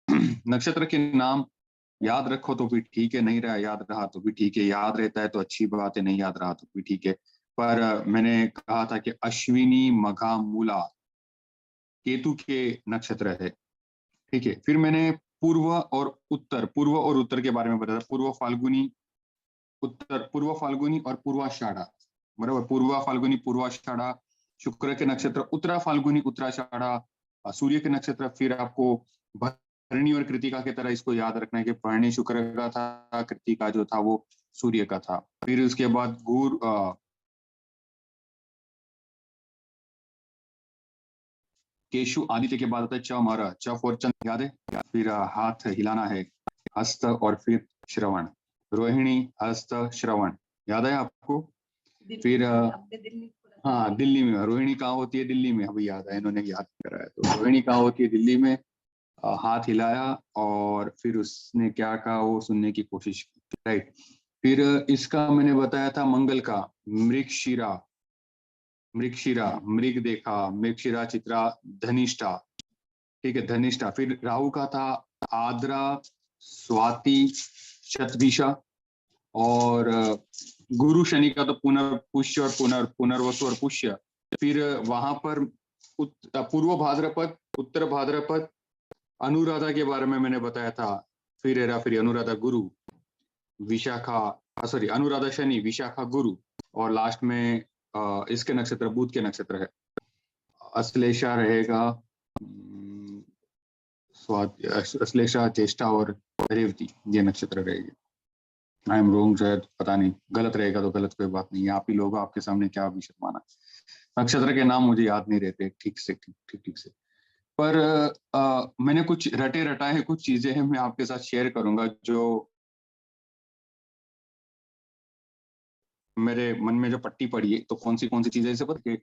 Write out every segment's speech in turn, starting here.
नक्षत्र के नाम याद रखो तो भी ठीक है, नहीं रहा याद रहा तो भी ठीक है, याद रहता है तो अच्छी बात है, नहीं याद रहा तो भी ठीक है। पर मैंने कहा था कि अश्विनी मघा मूला केतु के नक्षत्र है। ठीक है, फिर मैंने पूर्व और उत्तर के बारे में बताया। पूर्व फाल्गुनी, उत्तर पूर्व फाल्गुनी और पूर्वाषाढ़ा। बराबर, पूर्व फाल्गुनी पूर्वाषाढ़ा शुक्र के नक्षत्र, उत्तरा फाल्गुनी उत्तराषाढ़ा सूर्य के नक्षत्र। फिर आपको भरणी और कृतिका की तरह इसको याद रखना है कि भरणी शुक्र का था, कृतिका जो था वो सूर्य का था। फिर उसके बाद केशु आदित्य के बाद होता है च मर, च फॉर चंद्र, याद है। फिर हाथ हिलाना है, हस्त और फिर श्रवण, रोहिणी हस्त श्रवण, याद है आपको। फिर हाँ, दिल्ली में रोहिणी कहाँ होती है, दिल्ली में, अभी याद है, इन्होंने याद कराया। तो रोहिणी कहाँ होती है, दिल्ली में। हाथ हिलाया और फिर उसने क्या कहा वो सुनने की कोशिश की, राइट। फिर इसका मैंने बताया था मंगल का मृगशिरा, मृगशिरा मृग देखा, मृगशिरा चित्रा धनिष्ठा। ठीक है, धनिष्ठा। फिर राहु का था आद्रा स्वाति शतभिषा। और गुरु शनि का तो पुनर्पुष्य और पुनर्वसु और पुष्य। फिर वहां पर पूर्व भाद्रपद, उत्तर भाद्रपद, अनुराधा के बारे में मैंने बताया था। फिर हेरा फिर अनुराधा गुरु, विशाखा, सॉरी, अनुराधा शनि, विशाखा गुरु। और लास्ट में इसके नक्षत्र बुध के नक्षत्र है। अश्लेषा रहेगा, अश्लेषा, ज्येष्ठा और रेवती, ये नक्षत्र रहेगी। आई एम रोंग, शायद, पता नहीं, गलत रहेगा तो गलत, कोई बात नहीं, आप ही लोग आपके सामने क्या विषय माना। नक्षत्र के नाम मुझे याद नहीं रहते ठीक से, ठीक से। पर मैंने कुछ रटे रटाए कुछ चीजें हैं, मैं आपके साथ शेयर करूंगा जो मेरे मन में जो पट्टी पड़ी है। तो कौन सी चीजें, जैसे पता है कि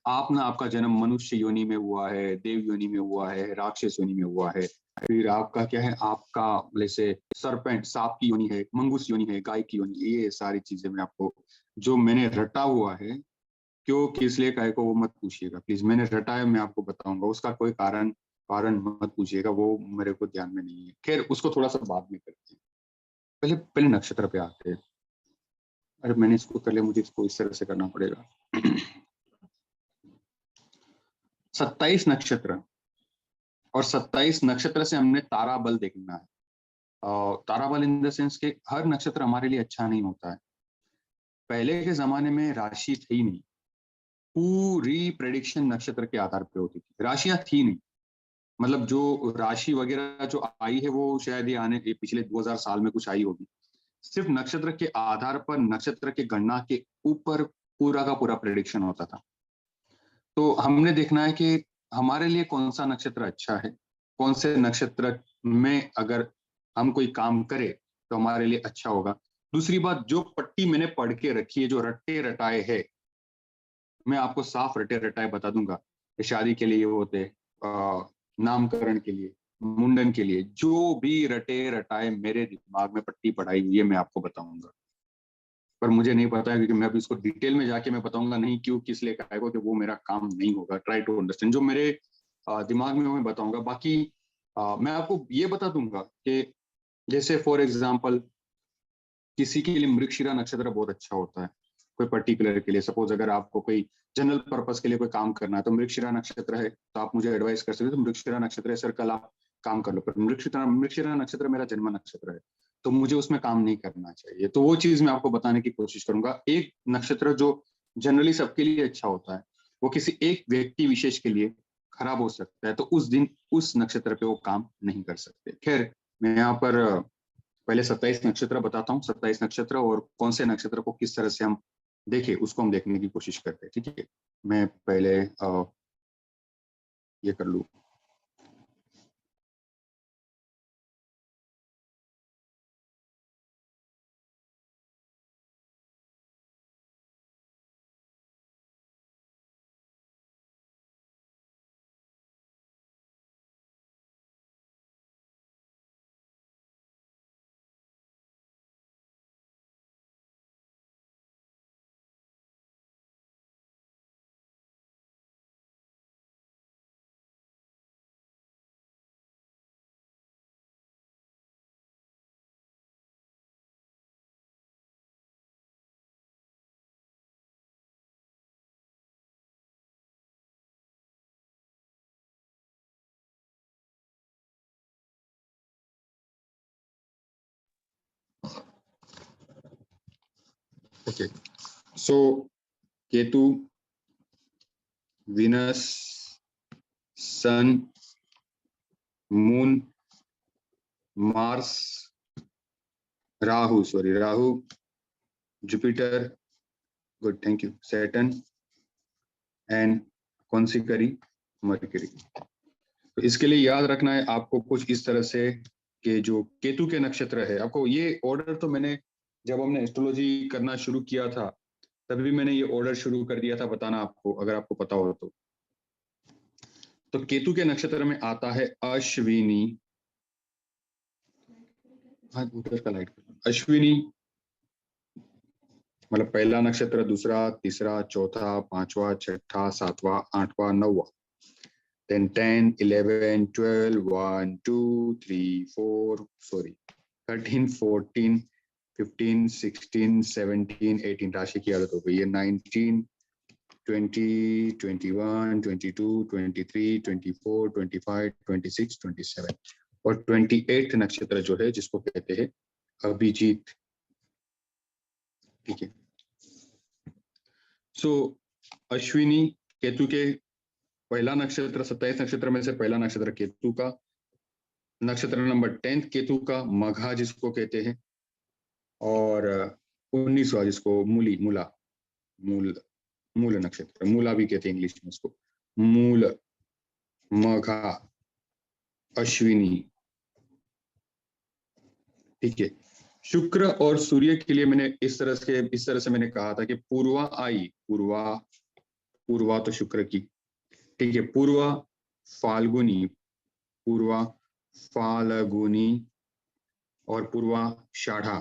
आप ना, आपका जन्म मनुष्य योनि में हुआ है, देव योनि में हुआ है, राक्षस योनि में हुआ है। फिर आपका क्या है, आपका जैसे सरपेंट, सांप की योनि है, मंगूस योनि है, गाय की योनि, ये सारी चीजें मैं आपको, जो मैंने रटा हुआ है, क्यों किस लिए काहे को वो मत पूछिएगा प्लीज। मैंने रटा है, मैं आपको बताऊंगा, उसका कोई कारण कारण मत पूछिएगा, वो मेरे को ध्यान में नहीं है। खैर, उसको थोड़ा सा बाद में करते हैं, पहले पहले नक्षत्र पे आते हैं। अरे मैंने इसको कर लिया, मुझे इसको इस तरह से करना पड़ेगा। 27 नक्षत्र, और 27 नक्षत्र से हमने तारा बल देखना है। और तारा बल इन द सेंस के हर नक्षत्र हमारे लिए अच्छा नहीं होता है। पहले के जमाने में राशि थी नहीं, पूरी प्रेडिक्शन नक्षत्र के आधार पर होती थी, राशियां थी नहीं। मतलब जो राशि वगैरह जो आई है वो शायद ये पिछले 2000 साल में कुछ आई होगी। सिर्फ नक्षत्र के आधार पर, नक्षत्र के गणना के ऊपर पूरा का पूरा प्रेडिक्शन होता था। तो हमने देखना है कि हमारे लिए कौन सा नक्षत्र अच्छा है, कौन से नक्षत्र में अगर हम कोई काम करें तो हमारे लिए अच्छा होगा। दूसरी बात, जो पट्टी मैंने पढ़ के रखी है, जो रट्टे रटाए है, मैं आपको साफ रटे रटाए बता दूंगा कि शादी के लिए वो होते, नामकरण के लिए, मुंडन के लिए, जो भी रटे रटाए मेरे दिमाग में पट्टी पढ़ाई हुई है, मैं आपको बताऊंगा। पर मुझे नहीं पता है, क्योंकि मैं अभी इसको डिटेल में जाके मैं बताऊंगा नहीं, क्यों किस लिए कहेगा, कि वो मेरा काम नहीं होगा। ट्राई टू अंडरस्टैंड, जो मेरे दिमाग में मैं बताऊंगा। बाकी मैं आपको ये बता दूंगा कि जैसे फॉर एग्जाम्पल किसी के लिए मृगशिरा नक्षत्र बहुत अच्छा होता है, कोई पर्टिकुलर के लिए। सपोज अगर आपको कोई जनरल पर्पस के लिए कोई काम करना है तो मृगशिरा नक्षत्र है, तो आप मुझे एडवाइस कर सकते हो तो मृगशिरा नक्षत्र है सर, कल आप काम कर लो। पर मृगशिरा नक्षत्र मेरा जन्म नक्षत्र है, तो मुझे उसमें काम नहीं करना चाहिए। तो वो चीज मैं आपको बताने की कोशिश करूंगा। एक नक्षत्र जो जनरली सबके लिए अच्छा होता है, वो किसी एक व्यक्ति विशेष के लिए खराब हो सकता है, तो उस दिन उस नक्षत्र पे वो काम नहीं कर सकते। खैर, मैं यहाँ पर पहले 27 नक्षत्र बताता हूँ, 27 नक्षत्र और कौन से नक्षत्र को किस तरह से हम देखें, उसको हम देखने की कोशिश करते हैं। ठीक है, मैं पहले ये कर लूँ। Okay, so Ketu, Venus, Sun, Moon, Mars, Rahu, Jupiter, good thank you, Saturn and कौन सी करी, मरकरी। तो इसके लिए याद रखना है आपको कुछ इस तरह से कि जो केतु के नक्षत्र है, आपको ये ऑर्डर तो मैंने जब हमने एस्ट्रोलॉजी करना शुरू किया था तभी मैंने ये ऑर्डर शुरू कर दिया था बताना आपको, अगर आपको पता हो तो केतु के नक्षत्र में आता है अश्विनी। हाँ, उधर का लाइट अश्विनी, मतलब पहला नक्षत्र, दूसरा, तीसरा, चौथा, पांचवा, छठा, सातवां, आठवां, नौवां, then 10, 11, 12, 1, 2, 3, 4, sorry, 13, 14, 15, 16, 17, 18, राशि की आदत हो गई है, 19, 20, 21, 22, 23, 24, 25, 26, 27 और 28 नक्षत्र जो है जिसको कहते हैं अभिजीत। ठीक है, सो अश्विनी केतु के पहला नक्षत्र, 27 नक्षत्र में से पहला नक्षत्र केतु का, नक्षत्र नंबर 10 केतु का, मघा जिसको कहते हैं, और 19वां जिसको मूल नक्षत्र, मूला भी कहते हैं इंग्लिश में उसको, मूल, मघा, अश्विनी। ठीक है, शुक्र और सूर्य के लिए मैंने इस तरह से मैंने कहा था कि पूर्वा तो शुक्र की, ठीक है, पूर्वा फाल्गुनी और पूर्वाषाढ़ा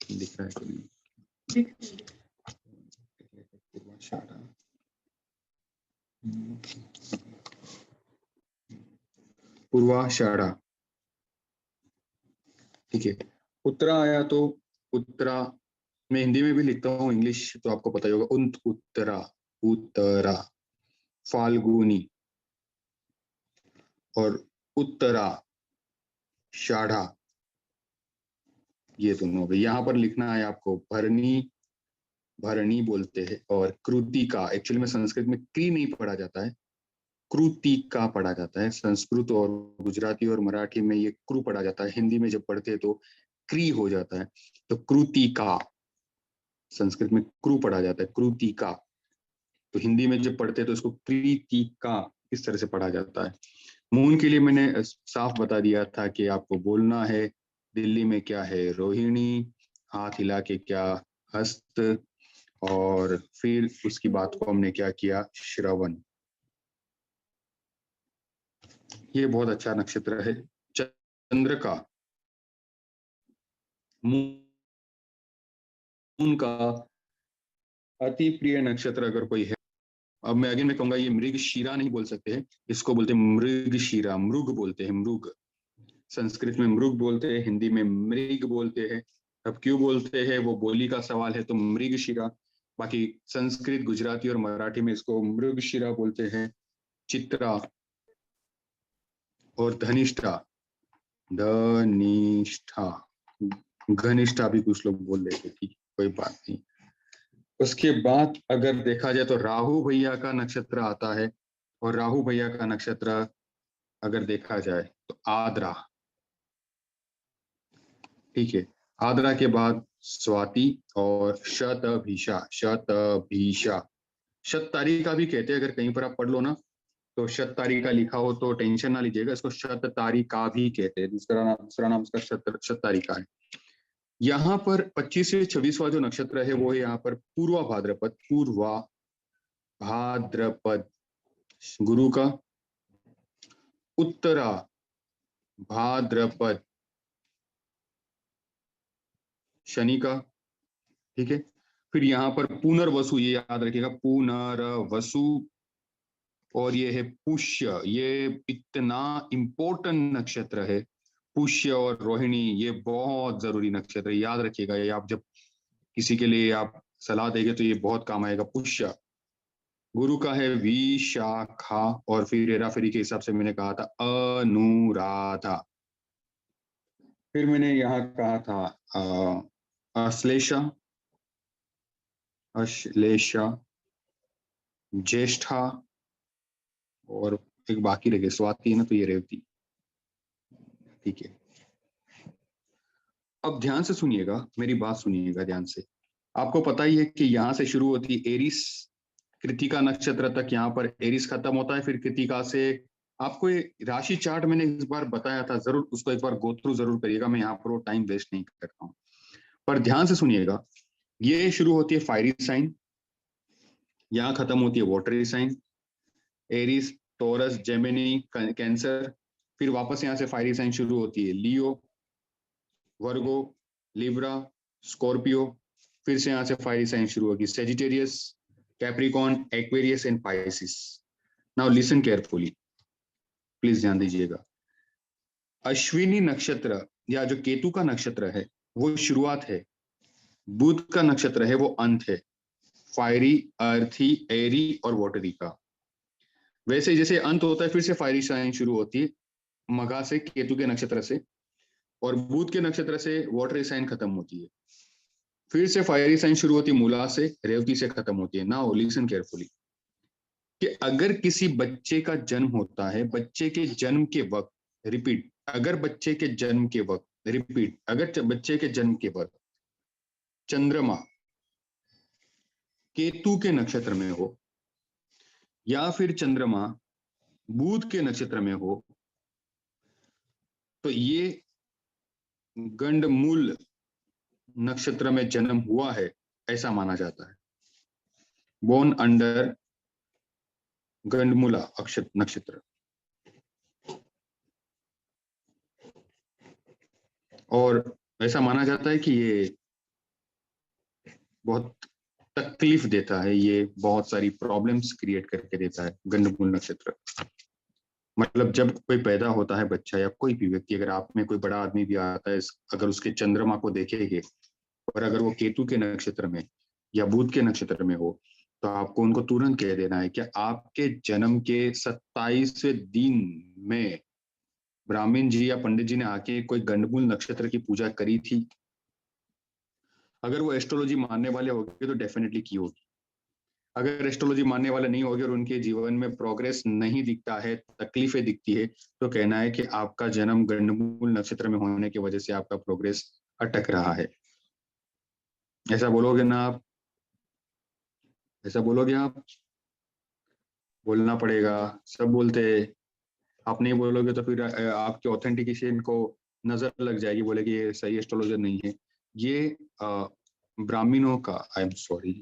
दिख रहा है कि नहीं? पूर्वाषाढ़ा, पूर्वाषाढ़ा, ठीक है। उत्तरा आया तो उत्तरा मैं हिंदी में भी लिखता हूँ, इंग्लिश तो आपको पता ही होगा, उत्तरा, फाल्गुनी और उत्तराषाढ़ा, ये दोनों हो गए। यहाँ पर लिखना है आपको भरणी बोलते हैं, और कृतिका, एक्चुअली में संस्कृत में क्री नहीं पढ़ा जाता है, कृतिका पढ़ा जाता है। संस्कृत और गुजराती और मराठी में ये क्रू पढ़ा जाता है, हिंदी में जब पढ़ते हैं तो क्री हो जाता है, तो कृतिका, संस्कृत में क्रू पढ़ा जाता है, कृतिका, तो हिंदी में जब पढ़ते हैं तो इसको कृतिका इस तरह से पढ़ा जाता है। मून के लिए मैंने साफ बता दिया था कि आपको बोलना है दिल्ली में क्या है, रोहिणी, हाथ हिला के क्या, हस्त, और फिर उसकी बात को हमने क्या किया, श्रवण। ये बहुत अच्छा नक्षत्र है। चंद्र का, मून का अति प्रिय नक्षत्र अगर कोई है, अब मैं कहूंगा ये मृगशिरा नहीं बोल सकते हैं, इसको बोलते हैं मृगशिरा, मृग बोलते हैं, मृग, संस्कृत में मृग बोलते हैं, हिंदी में मृग बोलते हैं। अब क्यों बोलते हैं वो बोली का सवाल है, तो मृगशिरा, बाकी संस्कृत, गुजराती और मराठी में इसको मृगशिरा बोलते हैं। चित्रा और धनिष्ठा, घनिष्ठा भी कुछ लोग बोल लेते, ठीक, कोई बात नहीं। उसके बाद अगर देखा जाए तो राहु भैया का नक्षत्र आता है, और राहु भैया का नक्षत्र अगर देखा जाए तो आद्रा, ठीक है, आद्रा के बाद स्वाति और शत तारिका भी कहते हैं, अगर कहीं पर आप पढ़ लो ना तो शत तारिका लिखा हो तो टेंशन ना लीजिएगा, इसको शत तारिका भी कहते हैं, दूसरा नाम उसका शत तारिका है। यहाँ पर 25 से 26वां जो नक्षत्र है वो है यहाँ पर पूर्वा भाद्रपद गुरु का, उत्तरा भाद्रपद शनि का, ठीक है। फिर यहाँ पर पुनर्वसु, ये याद रखिएगा, पुनर्वसु, और ये है पुष्य, ये इतना इंपॉर्टेंट नक्षत्र है, पुष्य और रोहिणी, ये बहुत जरूरी नक्षत्र है, याद रखिएगा, ये आप जब किसी के लिए आप सलाह देंगे तो ये बहुत काम आएगा। पुष्य गुरु का है विशाखा, और फिर हेराफेरी के हिसाब से मैंने कहा था अनुराधा, फिर मैंने यहाँ कहा था अश्लेषा, अश्लेषा, ज्येष्ठा, और एक बाकी रह गई स्वाति है ना, तो ये रेवती। ठीक है, अब ध्यान से सुनिएगा, मेरी बात सुनिएगा ध्यान से। आपको पता ही है कि यहाँ से शुरू होती है एरिस, कृतिका नक्षत्र तक यहाँ पर एरिस खत्म होता है, फिर कृतिका से आपको ये राशि चार्ट मैंने इस बार बताया था, जरूर उसको एक बार गो थ्रू जरूर करिएगा, मैं यहाँ पर वो टाइम वेस्ट नहीं करता हूँ। पर ध्यान से सुनिएगा, ये शुरू होती है फायरी साइन, यहाँ खत्म होती है watery sign, Aries, Taurus, Gemini, Cancer, फिर वापस यहाँ से फायरी साइन शुरू होती है लियो, वर्गो, लिब्रा, स्कॉर्पियो, फिर से यहाँ से फायरी साइन शुरू होगी Sagittarius, Capricorn, Aquarius and Pisces. Now listen carefully, please ध्यान दीजिएगा। अश्विनी नक्षत्र या जो केतु का नक्षत्र है वो शुरुआत है, बुध का नक्षत्र है वो अंत है, फायरी, अर्थी, एरी और वाटरी का। वैसे जैसे अंत होता है फिर से फायरी साइन शुरू होती है मघा से, केतु के नक्षत्र से, और बुध के नक्षत्र से वाटरी साइन खत्म होती है, फिर से फायरी साइन शुरू होती है मूला से, रेवती से खत्म होती है। नाउ लिसन केयरफुली, कि अगर किसी बच्चे का जन्म होता है, बच्चे के जन्म के वक्त, रिपीट, अगर बच्चे के जन्म के वक्त, रिपीट, अगर बच्चे के जन्म के वक्त चंद्रमा केतु के नक्षत्र में हो, या फिर चंद्रमा बुध के नक्षत्र में हो, तो ये गंडमूल नक्षत्र में जन्म हुआ है ऐसा माना जाता है, बोर्न अंडर गंडमूला नक्षत्र। और ऐसा माना जाता है कि ये बहुत तकलीफ देता है, ये बहुत सारी प्रॉब्लम्स क्रिएट करके देता है गंडमूल नक्षत्र। मतलब जब कोई पैदा होता है बच्चा या कोई भी व्यक्ति, अगर आप में कोई बड़ा आदमी भी आता है, अगर उसके चंद्रमा को देखेंगे और अगर वो केतु के नक्षत्र में या बुध के नक्षत्र में हो, तो आपको उनको तुरंत कह देना है कि आपके जन्म के 27वें दिन में ब्राह्मण जी या पंडित जी ने आके कोई गंडमूल नक्षत्र की पूजा करी थी। अगर वो एस्ट्रोलॉजी मानने वाले होंगे तो डेफिनेटली की होगी, अगर एस्ट्रोलॉजी मानने वाले नहीं होगे और उनके जीवन में प्रोग्रेस नहीं दिखता है, तकलीफें दिखती है, तो कहना है कि आपका जन्म गंडमूल नक्षत्र में होने की वजह से आपका प्रोग्रेस अटक रहा है। ऐसा बोलोगे ना आप? ऐसा बोलोगे आप? बोलना पड़ेगा, सब बोलते हैं। आप नहीं बोलोगे तो फिर आपके ऑथेंटिकेशन को नजर लग जाएगी, बोले कि ये सही एस्ट्रोलॉजर नहीं है। ये ब्राह्मणों का, आई एम सॉरी,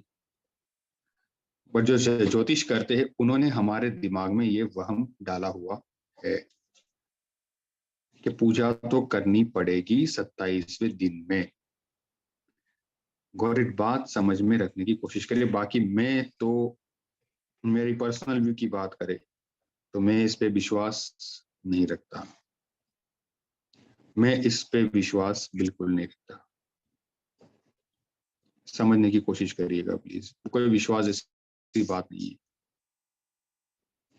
बट जो ज्योतिष करते हैं उन्होंने हमारे दिमाग में ये वहम डाला हुआ है कि पूजा तो करनी पड़ेगी 27वें दिन में। गौर एक बात समझ में रखने की कोशिश करिए, बाकी मैं तो, मेरी पर्सनल व्यू की बात करें तो मैं इस पे विश्वास नहीं रखता, मैं इस पे विश्वास बिल्कुल नहीं रखता। समझने की कोशिश करिएगा प्लीज, कोई विश्वास ऐसी बात नहीं है।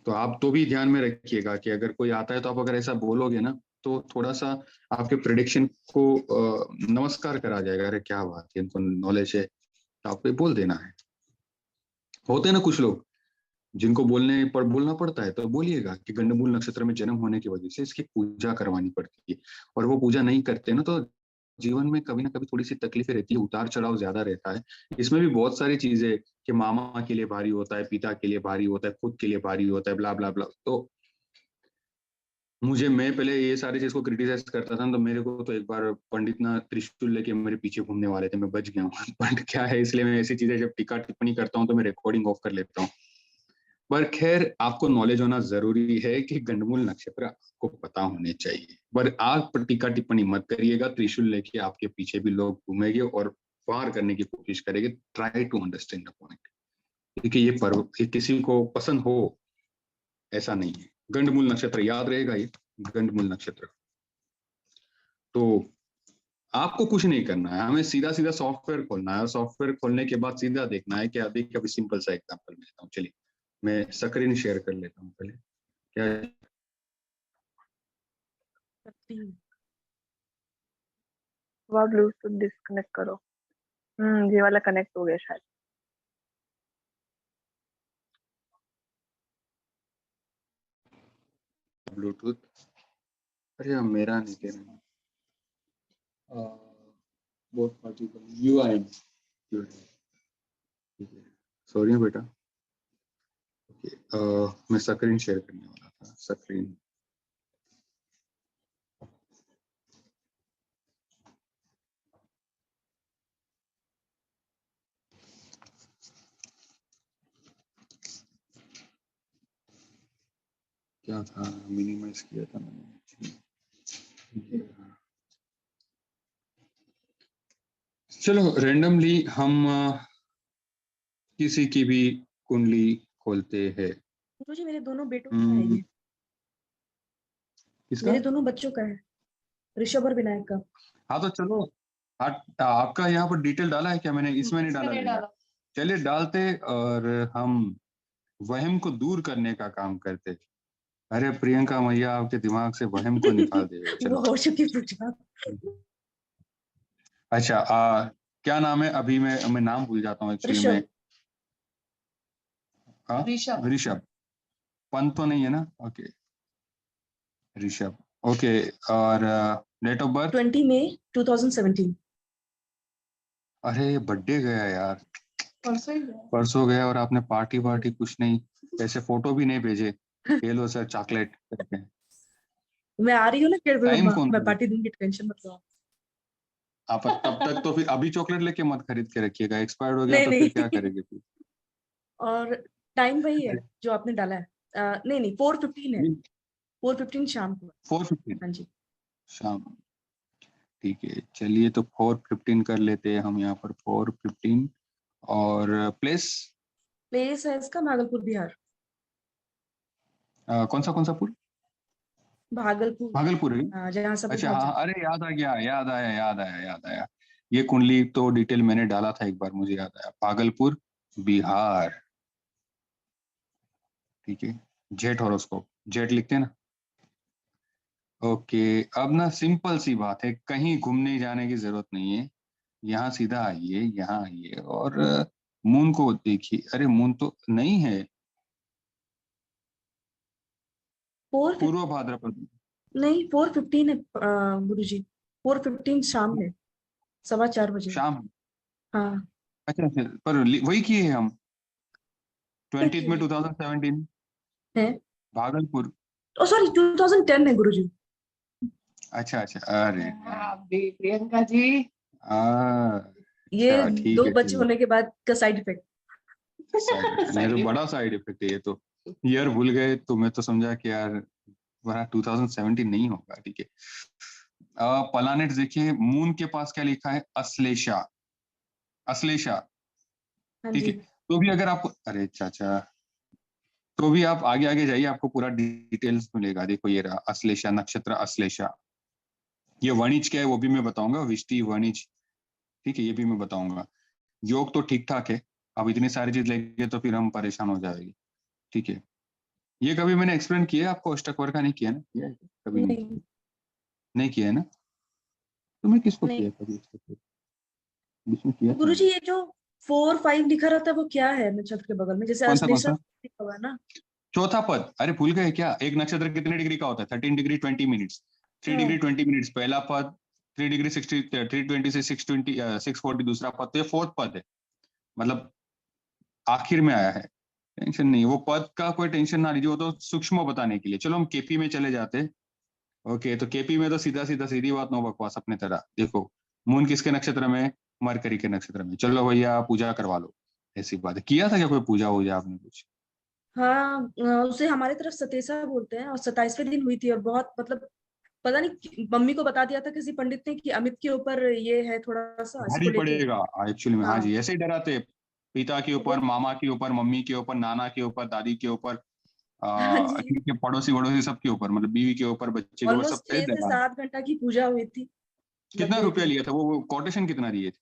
तो आप तो भी ध्यान में रखिएगा कि अगर कोई आता है तो आप अगर ऐसा बोलोगे ना, तो थोड़ा सा आपके प्रिडिक्शन को नमस्कार करा जाएगा, अरे क्या बात है, इनको नॉलेज है, तो आपको बोल देना है। होते हैं ना कुछ लोग जिनको बोलने पर बोलना पड़ता है, तो बोलिएगा कि गंडमूल नक्षत्र में जन्म होने की वजह से इसकी पूजा करवानी पड़ती है, और वो पूजा नहीं करते ना, तो जीवन में कभी ना कभी थोड़ी सी तकलीफें रहती है, उतार चढ़ाव ज्यादा रहता है। इसमें भी बहुत सारी चीजें कि मामा के लिए भारी होता है, पिता के लिए भारी होता है, खुद के लिए भारी होता है, ब्ला ब्ला ब्ला। तो मैं पहले ये सारी चीज को क्रिटिसाइज करता था, तो मेरे को तो एक बार पंडित ना त्रिशूल लेके मेरे पीछे घूमने वाले थे, मैं बच गया हूँ। बट क्या है, इसलिए मैं ऐसी चीजें जब टीका टिप्पणी करता हूँ तो मैं रिकॉर्डिंग ऑफ कर लेता हूँ। पर खैर, आपको नॉलेज होना जरूरी है कि गंडमूल नक्षत्र आपको पता होने चाहिए। पर आप टीका टिप्पणी मत करिएगा, त्रिशूल लेके आपके पीछे भी लोग घूमेंगे और पार करने की कोशिश करेंगे। Try to understand the point, क्योंकि ये पर्व किसी को पसंद हो ऐसा नहीं है। गंडमूल नक्षत्र याद रहेगा, ये गंडमूल नक्षत्र। तो आपको कुछ नहीं करना है, हमें सीधा सीधा सॉफ्टवेयर खोलना है, और सॉफ्टवेयर खोलने के बाद सीधा देखना है कि अभी कभी सिंपल सा एग्जांपल देता हूँ। चलिए मैं स्क्रीन शेयर कर लेता हूँ पहले। क्या वह ब्लूटूथ डिस्कनेक्ट करो। ये वाला कनेक्ट हो गया शायद। ब्लूटूथ, अरे यार मेरा नहीं दे रहा। बोथ पार्टी यूआई, सॉरी बेटा। ओके, मैं स्क्रीन शेयर करने वाला था। स्क्रीन क्या था, मिनिमाइज किया था मैंने। चलो रैंडमली हम किसी की भी कुंडली खोलते हैं। गुरुजी मेरे दोनों बेटों का है ये। किसका? मेरे दोनों बच्चों का है, ऋषभ और विनायक का। हाँ तो चलो, आपका यहाँ पर डिटेल डाला है क्या? मैंने इसमें नहीं डाला। चलिए डालते और हम वहम को दूर करने का काम करते। अरे प्रियंका मैया आपके दिमाग से वहम को निकाल देगा। वो चलो हो चुकी पूजा। अच्छा, क्या नाम है? अभी मैं नाम भूल जाता हूँ एक्चुअली में। ऋषभ। ऋषभ, पंत तो नहीं है ना? Okay Rishabh, okay. और डेट ऑफ बर्थ? 20 मई 2017। अरे बर्थडे गया यार, परसों गया और आपने पार्टी कुछ नहीं, ऐसे फोटो भी नहीं भेजे। ये लो सर चॉकलेट करके। मैं आ रही हूँ ना खेड़ टाइम मम्मा, कौन मैं सा? पार्टी दूंगी, टेंशन मत लो। आप तब तक तो फिर अभी चॉकलेट लेके मत खरीद के रखिएगा, एक्सपायर्ड हो गया नहीं तो नहीं फिर क्या करेंगे फिर? और टाइम वही है जो आपने डाला है। नहीं 4:15 है, 4:15 शाम को। 4:15 हाँ जी। शाम, ठीक है। चलिए तो 4:15 कर लेते हैं हम यहाँ पर, 4:15। और प्लेस? प्लेस है इसका भागलपुर बिहार। कौन सा पुर? भागलपुर। भागलपुर है। हाँ, जहाँ सब लोग अच्छा भाग हाँ, जाते अरे याद आ गया, याद आया। ये कुंडली तो डिटेल मैंने डाला था एक बार, मुझे याद आया। भागलपुर बिहार, ठीक है। जेट हॉरोस्कोप, जेट लिखते हैं ना? ओके, अब ना सिंपल सी बात है, कहीं घूमने जाने की जरूरत नहीं है। यहाँ सीधा आइए, यहाँ आइए और मून को देखिए। अरे मून तो नहीं है, 4 पूर्व भाद्रपद। नहीं 4:15 है गुरुजी, 4:15 शाम में, 4:15 बजे। शाम? हाँ अच्छा अच्छा, पर वही किए हैं हम 20 में 2017, है। भागलपुर। ओ सॉरी 2010 है गुरुजी। अच्छा अच्छा, अरे प्रियंका जी, ये अच्छा ठीक दो है बच्चे ठीक होने के बाद का साइड इफेक्ट। है। ये तो बड़ा साइड इफेक्ट है ये तो। ईयर भूल गए तो मैं तो समझा कि यार वरना 2017 नहीं होगा, ठीक है। प्लैनेट देखिए, मून के पास क्या लिखा है? अश्लेषा, अश्लेषा, हाँ ठीक जी। है। तो भी अगर आपको, अरे चाचा, तो भी आप आगे आगे जाइए, आपको पूरा डिटेल्स मिलेगा। देखो ये रहा अश्लेषा नक्षत्र, अश्लेषा। ये वणिज क्या है वो भी मैं बताऊंगा, विष्टि वणिज, ठीक है, ये भी मैं बताऊंगा। योग तो ठीक ठाक है, अब इतनी सारी चीज लेंगे तो फिर हम परेशान हो जाएंगे, ठीक है। ये कभी मैंने एक्सप्लेन किया है आपको? अष्टक वर्ग का नहीं किया ना? किया है? कभी नहीं नहीं किया? नहीं किया है ना? तो मैं किसको नहीं किया कभी अष्टक वर्ग? बीच में किया था गुरुजी, मैंने। ये जो 4-5 लिखा रहता है वो क्या है नक्षत्र के बगल में, जैसे कौन सा कौन अश्लेषा सा? लिखा हुआ है ना। चौथा पद, अरे भूल गए क्या? एक नक्षत्र कितने डिग्री का होता है? 13 डिग्री 20 मिनट्स। 3 डिग्री 20 मिनट्स पहला पद, 3 डिग्री 60, 320 से 620, 640 दूसरा पद, तो ये फोर्थ पद है, मतलब आखिर में आया है। टेंशन नहीं, वो पद का कोई टेंशन ना लीजिए, वो तो सूक्ष्म बताने के लिए। चलो हम केपी में चले जाते। ओके, तो केपी में तो सीधा सीधा सीधी बात, नो बकवास अपने तरह। देखो मून किसके नक्षत्र में? मरकरी के नक्षत्र में। चलो भैया पूजा करवा लो, ऐसी बात है। किया था क्या कोई पूजा वूजा आपने कुछ? हाँ उसे हमारे तरफ सतेसा बोलते हैं, और 27वें दिन हुई थी, और बहुत मतलब पता नहीं मम्मी को बता दिया था किसी पंडित ने कि अमित के ऊपर ये है, थोड़ा सा इसको भारी लेके। पड़ेगा एक्चुअली में, हाँ हाँ जी, ऐसे ही डराते। पिता के तो वो ऊपर, मामा के ऊपर, मम्मी के ऊपर, नाना के ऊपर, दादी के ऊपर, हाँ जी, ठीक है, पड़ोसी वड़ोसी सबके ऊपर, मतलब बीवी के ऊपर, बच्चे के ऊपर, सब ऑलमोस्ट पे 6 से डरा। 7 घंटा की पूजा हुई थी। कितना लग गई रुपया थी लिया था वो कोटेशन कितना दिए थे?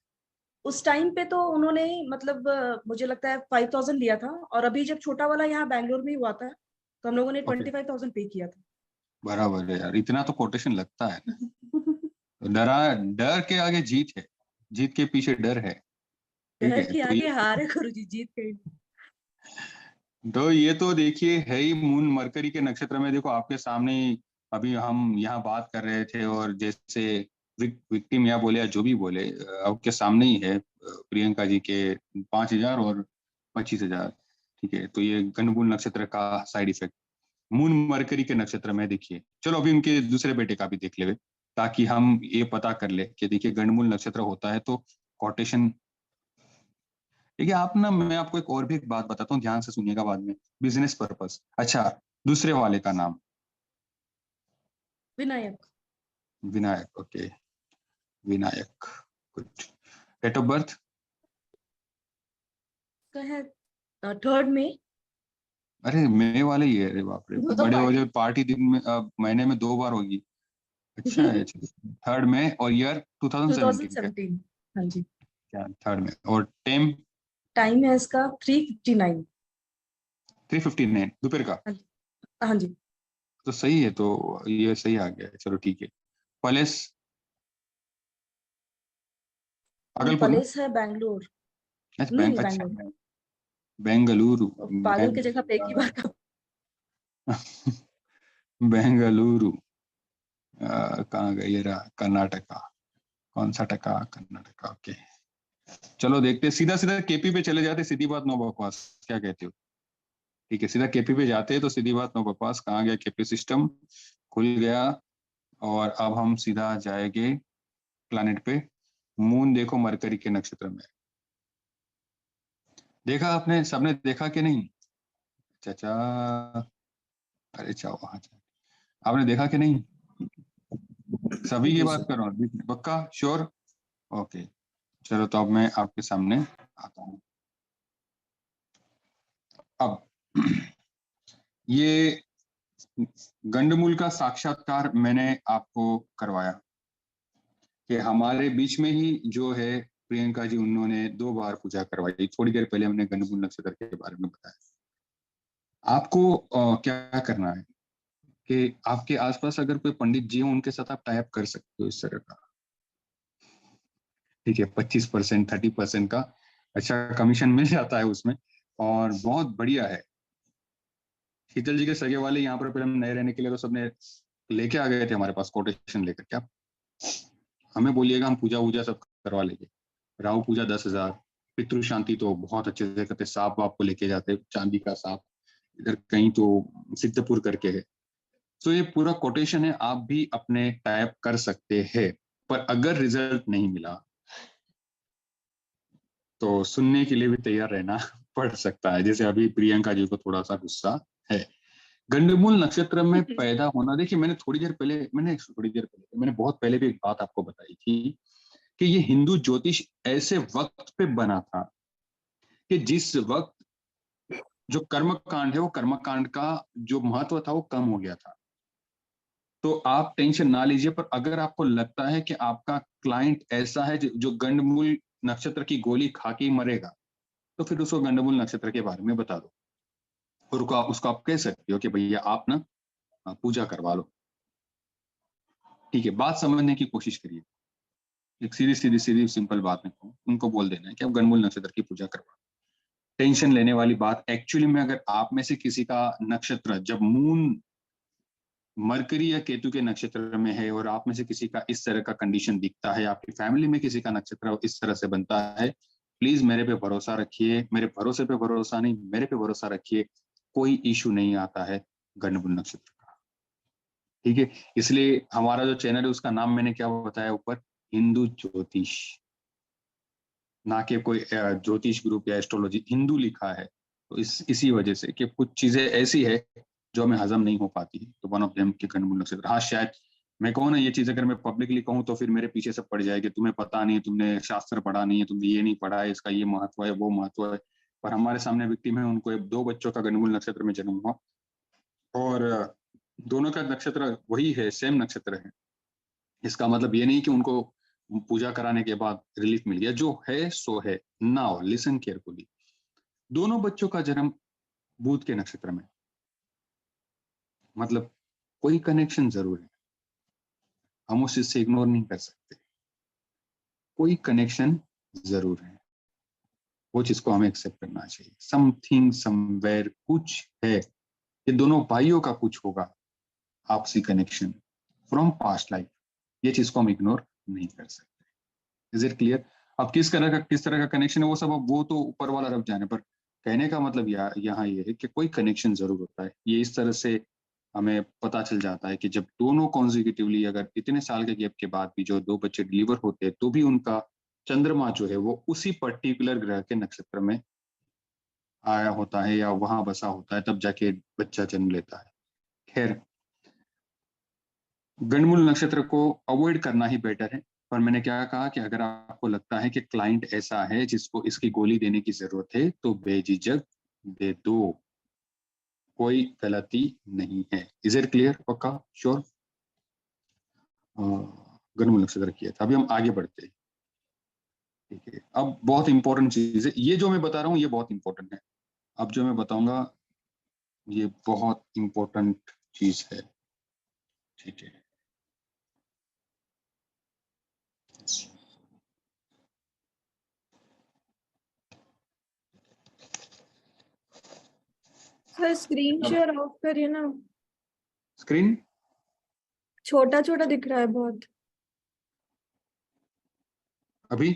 उस टाइम पे। तो उन्होंने मतलब मुझे लगता है 5,000 लिया था, और अभी जब छोटा वाला यहाँ बैंगलोर में ही हुआ था तो हम लोगों ने ओके, 25,000 पे किया था। बराबर है यार, इतना तो कोटेशन लगता है ना। डर के आगे जीत है, जीत के पीछे डर है। ठीक डर है, के तो आगे ये हार है गुरुजी, जीत गई। तो ये तो देखिए है ही मून मरकरी के नक्षत्र में। देखो आपके सामने ही अभी हम यहाँ बात कर रहे थे, और जैसे विक्टिम या बोले या जो भी बोले, आपके सामने ही है प्रियंका जी के 5,000 और 25,000। ठीक है, तो ये गंडमूल नक्षत्र का साइड इफेक्ट मून मरकरी के नक्षत्र में देखिए। चलो अभी उनके दूसरे बेटे का भी देख ले, ताकि हम ये पता कर ले कि देखिए गंडमूल नक्षत्र होता है तो कोटेशन। देखिए आप ना, मैं आपको एक और भी एक बात बताता हूँ, ध्यान से सुनिएगा बाद में। Business purpose. अच्छा, दूसरे वाले का नाम Vinayak. Vinayak. Okay, Vinayak. Good. Date of birth? का है 3 मई। अरे मई वाले ही है, अरे बाप रे, वो तो बड़े हो पार्टी। जाए पार्टी दिन में, महीने में 2 बार होगी। अच्छा है, चलो। 3 मई और ईयर 2017 का? 2017। हाँ जी। क्या 3 मई और टाइम? टाइम है इसका 3:59। 3:59 दोपहर का। हाँ जी। हाँ जी। तो सही है, तो ये सही आ गया है, चलो ठीक है। पैलेस? भागलपुर ना? पैलेस है बैंगलोर। अच्छा नहीं नहीं, अच्छा, बैंगलोर। बेंगलुरु। और पागल की जगह पे एक ही बार का। बेंगलुरु। कहाँ गई ये रहा, कर्नाटका। कौन सा टका, कर्नाटका। ओके, चलो देखते हैं। सीधा सीधा केपी पे चले जाते, सीधी बात नो बकवास, क्या कहते हो? ठीक है, सीधा केपी पे जाते हैं, तो सीधी बात नो बकवास। कहाँ गया केपी सिस्टम? खुल गया। और अब हम सीधा जाएंगे प्लानिट पे। मून देखो मरकरी के नक्षत्र में। देखा आपने, सबने देखा कि नहीं? चाचा, अरे चाओ वहां। आपने देखा कि नहीं? सभी की जी बात सर। कर रहा हूँ, पक्का श्योर? ओके, चलो तो अब मैं आपके सामने आता हूँ। अब ये गंडमूल का साक्षात्कार मैंने आपको करवाया कि हमारे बीच में ही जो है प्रियंका जी, उन्होंने 2 बार पूजा करवाई। थोड़ी देर पहले हमने गंडमूल नक्षत्र के बारे में बताया। आपको क्या करना है कि आपके आसपास अगर कोई पंडित जी हो, उनके साथ आप टाइप कर सकते हो इस तरह का। ठीक है, 25%, 30% का अच्छा कमीशन मिल जाता है उसमें, और बहुत बढ़िया है। शीतल जी के सगे वाले यहाँ पर पहले हम नए रहने के लिए तो सबने लेके आ गए थे हमारे पास कोटेशन लेकर। क्या हमें बोलिएगा, हम पूजा वूजा सब करवा लेंगे। राहु पूजा 10,000। पितृ शांति तो बहुत अच्छे से करते, सांप वाप को लेके जाते, चांदी का सांप। इधर कहीं तो सिद्धपुर करके है। तो ये पूरा कोटेशन है, आप भी अपने टाइप कर सकते हैं। पर अगर रिजल्ट नहीं मिला तो सुनने के लिए भी तैयार रहना पड़ सकता है, जैसे अभी प्रियंका जी को थोड़ा सा गुस्सा है। गंडमूल नक्षत्र में पैदा होना, देखिए मैंने बहुत पहले भी एक बात आपको बताई थी कि ये हिंदू ज्योतिष ऐसे वक्त पे बना था कि जिस वक्त जो कर्म कांड है, वो कर्म कांड का जो महत्व था वो कम हो गया था। तो आप टेंशन ना लीजिए, पर अगर आपको लगता है कि आपका क्लाइंट ऐसा है जो गंडमूल नक्षत्र की गोली खा के ही मरेगा, तो फिर उसको गंडमूल नक्षत्र के बारे में बता दो, और उसको आप कह सकते हो कि भैया आप ना पूजा करवा लो। ठीक है, बात समझने की कोशिश करिए। एक सीधी सीधी सीधी सिंपल बात में कहूँ, उनको बोल देना है कि आप गणमूल नक्षत्र की पूजा करवा। टेंशन लेने वाली बात एक्चुअली में, अगर आप में से किसी का नक्षत्र जब मून मरकरी या केतु के नक्षत्र में है, और आप में से किसी का इस तरह का कंडीशन दिखता है, आपकी फैमिली में किसी का नक्षत्र इस तरह से बनता है, प्लीज मेरे पे भरोसा रखिए। मेरे भरोसे पे भरोसा नहीं, मेरे पे भरोसा रखिए। कोई इशू नहीं आता है गणमूल नक्षत्र का। ठीक है, इसलिए हमारा जो चैनल है उसका नाम मैंने क्या बताया ऊपर, हिंदू ज्योतिष, ना कि कोई ज्योतिष ग्रुप या एस्ट्रोलॉजी। हिंदू लिखा है तो इसी वजह से कि कुछ चीजें ऐसी है जो हमें हजम नहीं हो पाती। तो वन ऑफ देम के गणमूल नक्षत्र। हाँ, शायद मैं कहूँ ना, ये चीज अगर मैं पब्लिकली कहूँ तो फिर मेरे पीछे सब पड़ जाएगी, तुम्हें पता नहीं, तुमने शास्त्र पढ़ा नहीं है, तुमने ये नहीं पढ़ा है, इसका ये महत्व है, वो महत्व है। पर हमारे सामने विक्टिम है, उनको 2 बच्चों का गणमूल नक्षत्र में जन्म हुआ, और दोनों का नक्षत्र वही है, सेम नक्षत्र है। इसका मतलब ये नहीं कि उनको पूजा कराने के बाद रिलीफ मिल गया। जो है सो है। Now listen carefully. दोनों बच्चों का जन्म बुध के नक्षत्र में, मतलब कोई कनेक्शन जरूर है। हम उस चीज से इग्नोर नहीं कर सकते, कोई कनेक्शन जरूर है, वो चीज को हमें एक्सेप्ट करना चाहिए। समथिंग समवेयर, कुछ है, ये दोनों भाइयों का कुछ होगा, आपसी कनेक्शन फ्रॉम पास्ट लाइफ, ये चीज को हम इग्नोर नहीं कर सकते। Is it clear? अब किस तरह का कनेक्शन है वो सब, अब वो तो ऊपर वाला रब जाने, पर कहने का मतलब यहाँ ये है कि कोई कनेक्शन जरूर होता है। ये इस तरह से हमें पता चल जाता है कि जब दोनों कॉन्जिक्यूटिवली, अगर इतने साल के गैप के बाद भी जो 2 बच्चे डिलीवर होते हैं, तो भी उनका चंद्रमा जो है वो उसी पर्टिकुलर ग्रह के नक्षत्र में आया होता है या वहां बसा होता है, तब जाके बच्चा जन्म लेता है। खैर, गंडमूल नक्षत्र को अवॉइड करना ही बेटर है। पर मैंने क्या कहा कि अगर आपको लगता है कि क्लाइंट ऐसा है जिसको इसकी गोली देने की जरूरत है, तो बेझिझक दे दो, कोई गलती नहीं है। Is it clear? पक्का? श्योर? गंडमूल नक्षत्र किया था। अभी हम आगे बढ़ते हैं, ठीक है? अब बहुत इंपॉर्टेंट चीज है, ये जो मैं बता रहा हूँ ये बहुत इंपॉर्टेंट है। अब जो मैं बताऊंगा ये बहुत इंपॉर्टेंट चीज है, ठीक है? सर स्क्रीन अब शेयर ऑफ करिए ना, स्क्रीन छोटा छोटा दिख रहा है बहुत। अभी,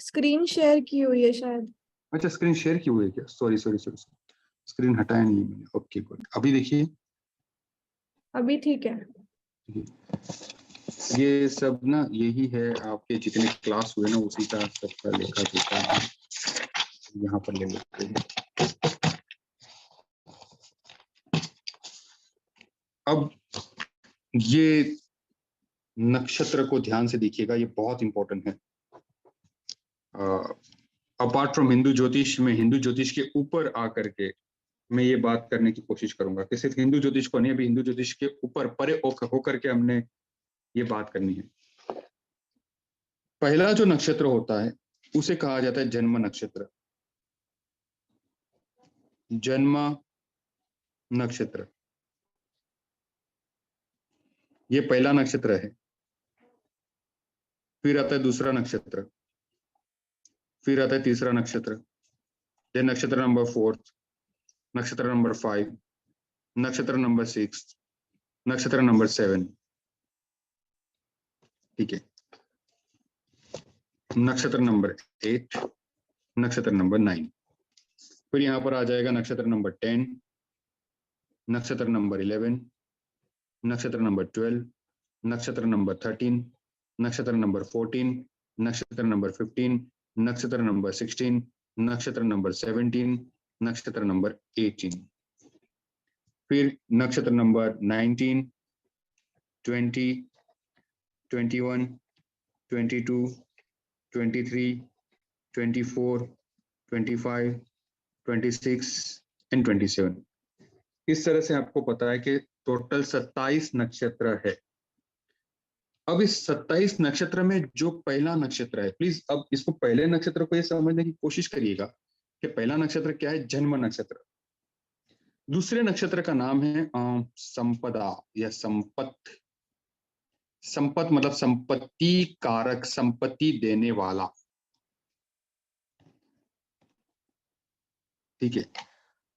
स्क्रीन शेयर की हुई है शायद। अच्छा स्क्रीन शेयर की हुई है क्या? सॉरी सॉरी सॉरी, स्क्रीन हटाया नहीं है मैंने। ओके गुड, अभी देखिए। अभी ठीक है। ये सब ना यही है, आपके जितने क्लास हुए ना उसी का सबका लेखा जोखा है, यहाँ पर ले लेते हैं। अब ये नक्षत्र को ध्यान से देखिएगा, ये बहुत इंपॉर्टेंट है। अपार्ट फ्रॉम हिंदू ज्योतिष में, हिंदू ज्योतिष के ऊपर आकर के मैं ये बात करने की कोशिश करूंगा कि सिर्फ हिंदू ज्योतिष को नहीं, अभी हिंदू ज्योतिष के ऊपर परे होकर के हमने ये बात करनी है। पहला जो नक्षत्र होता है उसे कहा जाता है जन्म नक्षत्र। जन्म नक्षत्र, ये पहला नक्षत्र है। फिर आता है दूसरा नक्षत्र, फिर आता है तीसरा नक्षत्र, ये नक्षत्र नंबर 4, नक्षत्र नंबर 5, नक्षत्र नंबर 6, नक्षत्र नंबर 7, ठीक है? नक्षत्र नंबर 8, नक्षत्र नंबर 9, फिर यहां पर आ जाएगा नक्षत्र नंबर 10, नक्षत्र नंबर 11, नक्षत्र नंबर 12, नक्षत्र नंबर 13, नक्षत्र नंबर 14, नक्षत्र नंबर 15, नक्षत्र नंबर 16, नक्षत्र नंबर 17, नक्षत्र नंबर 18, फिर नक्षत्र नंबर 19, 20, 21, 22, 23, 24, 25, 26 एंड 27। इस तरह से आपको पता है कि टोटल 27 नक्षत्र है। अब इस 27 नक्षत्र में जो पहला नक्षत्र है, प्लीज अब इसको पहले नक्षत्र को ये समझने की कोशिश करिएगा कि पहला नक्षत्र क्या है, जन्म नक्षत्र। दूसरे नक्षत्र का नाम है संपदा या संपत। संपत मतलब संपत्ति कारक, संपत्ति देने वाला, ठीक है?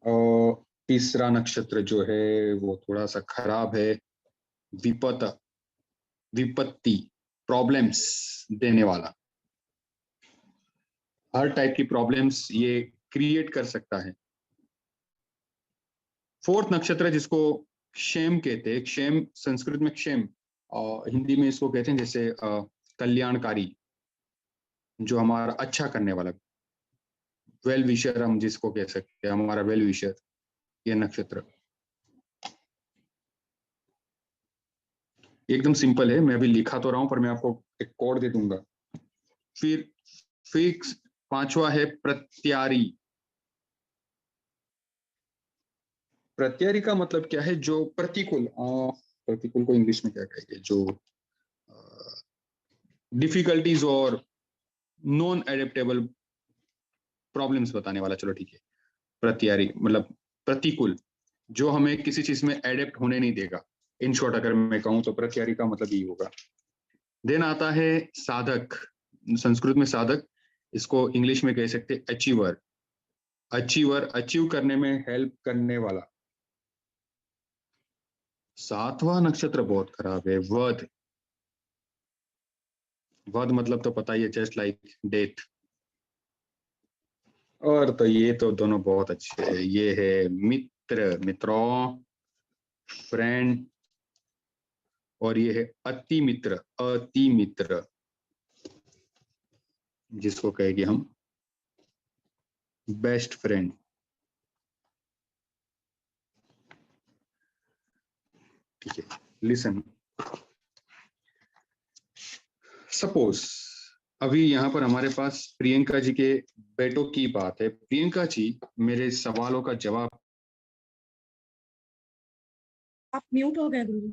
और तीसरा नक्षत्र जो है वो थोड़ा सा खराब है, विपत, विपत्ति, प्रॉब्लम्स देने वाला, हर टाइप की प्रॉब्लम्स ये क्रिएट कर सकता है। फोर्थ नक्षत्र जिसको क्षेम कहते हैं, क्षेम संस्कृत में क्षेम, और हिंदी में इसको कहते हैं जैसे कल्याणकारी, जो हमारा अच्छा करने वाला, वेल विशर हम जिसको कह सकते हैं, हमारा वेल विशर, ये नक्षत्र एकदम सिंपल है। मैं अभी लिखा तो रहा हूं पर मैं आपको एक कोड दे दूंगा। फिर फिक्स, पांचवा है प्रत्यारी। प्रत्यारी का मतलब क्या है? जो प्रतिकूल, प्रतिकूल को इंग्लिश में क्या कहेंगे, जो डिफिकल्टीज और नॉन एडेप्टेबल प्रॉब्लम्स बताने वाला, चलो ठीक है। प्रत्यारी मतलब प्रतिकूल, जो हमें किसी चीज में एडेप्ट होने नहीं देगा, इन शॉर्ट अगर मैं कहूँ तो प्रत्यारी का मतलब ये होगा। देन आता है साधक, संस्कृत में साधक, इसको इंग्लिश में कह सकते हैं अचीवर। अचीवर, अचीव करने में हेल्प करने वाला। सातवां नक्षत्र बहुत खराब है, वध। वध मतलब तो पता ही है, जस्ट लाइक डेथ। और तो ये तो दोनों बहुत अच्छे हैं। ये है मित्र, मित्रों, फ्रेंड, और ये है अति मित्र, अति मित्र, जिसको कहेंगे हम बेस्ट फ्रेंड। ठीक है, लिसन। सपोज अभी यहाँ पर हमारे पास प्रियंका जी के बेटों की बात है। प्रियंका जी मेरे सवालों का जवाब। आप म्यूट हो गए गुरु।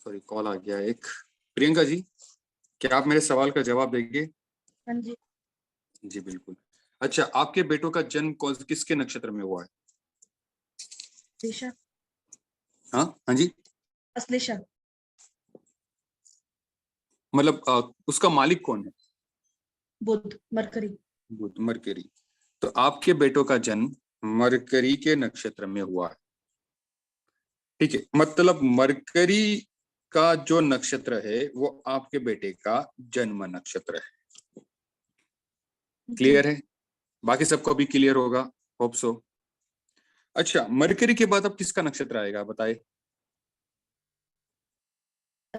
सॉरी, कॉल आ गया एक। प्रियंका जी, क्या आप मेरे सवाल का जवाब देंगे? हाँ जी। जी बिल्कुल। अच्छा, आपके बेटों का जन्म किसके नक्षत्र में हुआ है? अश्लेषा। हाँ हाँ जी, अश्लेषा। मतलब उसका मालिक कौन है? बुध, मरकरी। बुध, मरकरी। तो आपके बेटों का जन्म मरकरी के नक्षत्र में हुआ है। ठीक है, मतलब मरकरी का जो नक्षत्र है वो आपके बेटे का जन्म नक्षत्र है। क्लियर है? बाकी सबको भी क्लियर होगा, होप सो। अच्छा, मरकरी के बाद अब किसका नक्षत्र आएगा बताए?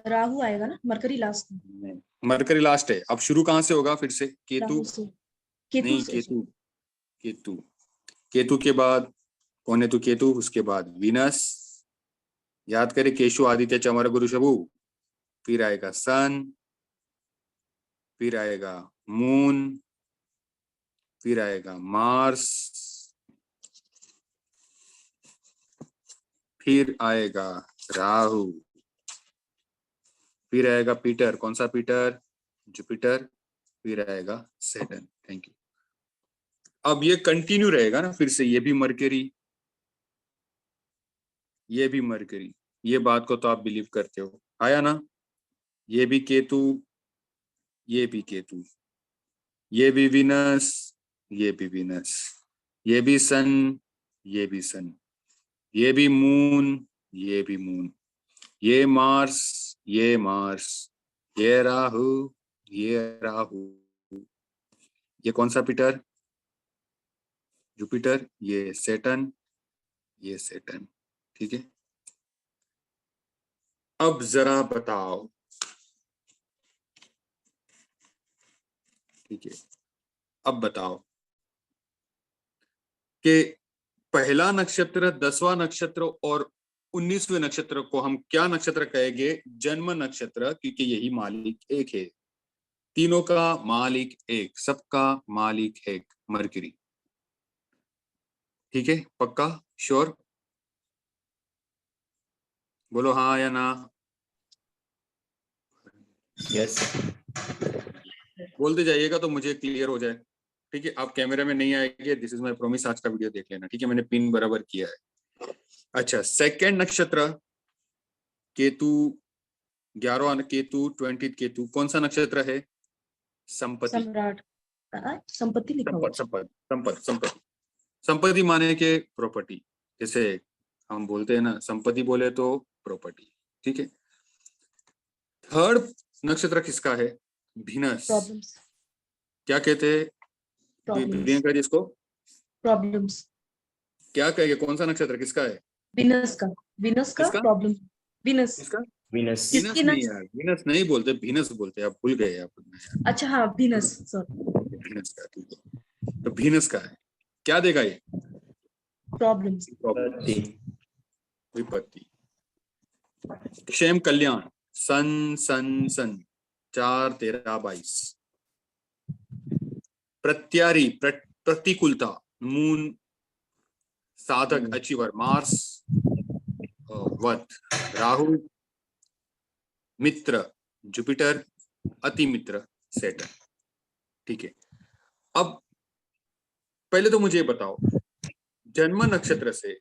राहु आएगा ना, मरकरी लास्ट। मरकरी लास्ट है। अब शुरू कहां से होगा फिर से? केतु? राहु से। केतु नहीं, से। केतु। केतु, केतु के बाद कौन है? तो केतु, उसके बाद विनस। याद करें, केशु आदित्य चमर गुरु शबु। फिर आएगा सन, फिर आएगा मून, फिर आएगा मार्स, फिर आएगा राहु, फिर आएगा पीटर। कौन सा पीटर? जुपिटर। फिर आएगा सैटर्न। Thank you. अब ये कंटिन्यू रहेगा ना, फिर से ये भी मरकरी, ये भी मरकरी। ये बात को तो आप बिलीव करते हो, आया ना? ये भी केतु, ये भी केतु, ये भी विनस, ये भी विनस, ये भी सन, ये भी सन, ये भी मून, ये भी मून, ये मार्स, ये मार्स, ये राहु, ये राहु, ये कौन सा पीटर? जुपिटर। ये सैटर्न, ये सैटर्न। ठीक है, अब जरा बताओ। ठीक है, अब बताओ कि पहला नक्षत्र, 10वां नक्षत्र और 19वें नक्षत्र को हम क्या नक्षत्र कहेंगे? जन्म नक्षत्र, क्योंकि यही मालिक एक है। तीनों का मालिक एक, सबका मालिक एक, मरकरी। ठीक है, पक्का? श्योर? बोलो हाँ या ना। यस। बोलते जाइएगा तो मुझे क्लियर हो जाए। ठीक है, आप कैमरे में नहीं आएंगे, दिस इज माय प्रॉमिस। आज का वीडियो देख लेना, ठीक है? मैंने पिन बराबर किया है। अच्छा, सेकंड नक्षत्र केतु, 11वां केतु, 20 केतु, कौन सा नक्षत्र है? संपत्ति। सम्राट। संपत्ति लिखा हुआ। संपत्ति, संपत्ति, संपत्ति, संपत्ति माने के प्रॉपर्टी। जैसे हम बोलते हैं ना, संपत्ति बोले तो प्रॉपर्टी। ठीक है, थर्ड नक्षत्र किसका है? भिनस। प्रॉब्लम्स। क्या कहते हैं प्रियंका जी इसको? प्रॉब्लम्स। क्या कहेंगे, कौन सा नक्षत्र किसका है? विनस का। विनस का किसका? प्रॉब्लम। विनस। किसका? विनस। वीनस किसकी नहीं नक्ष? यार, वीनस नहीं बोलते, वीनस बोलते हैं। आप भूल गए आप। अच्छा हाँ, विनस, सॉरी। वीनस का, ठीक है। तो वीनस का है, क्या देगा ये? प्रॉब्लम्स। विपत्ति, क्षेम, कल्याण। सन सन सन, 4 13 22। प्रत्यारी, प्रतिकूलता, मून। साधक, अचीवर, मार्स। वध, राहु। मित्र, जुपिटर। अति मित्र, सैटर्न। ठीक है, अब पहले तो मुझे बताओ, जन्म नक्षत्र से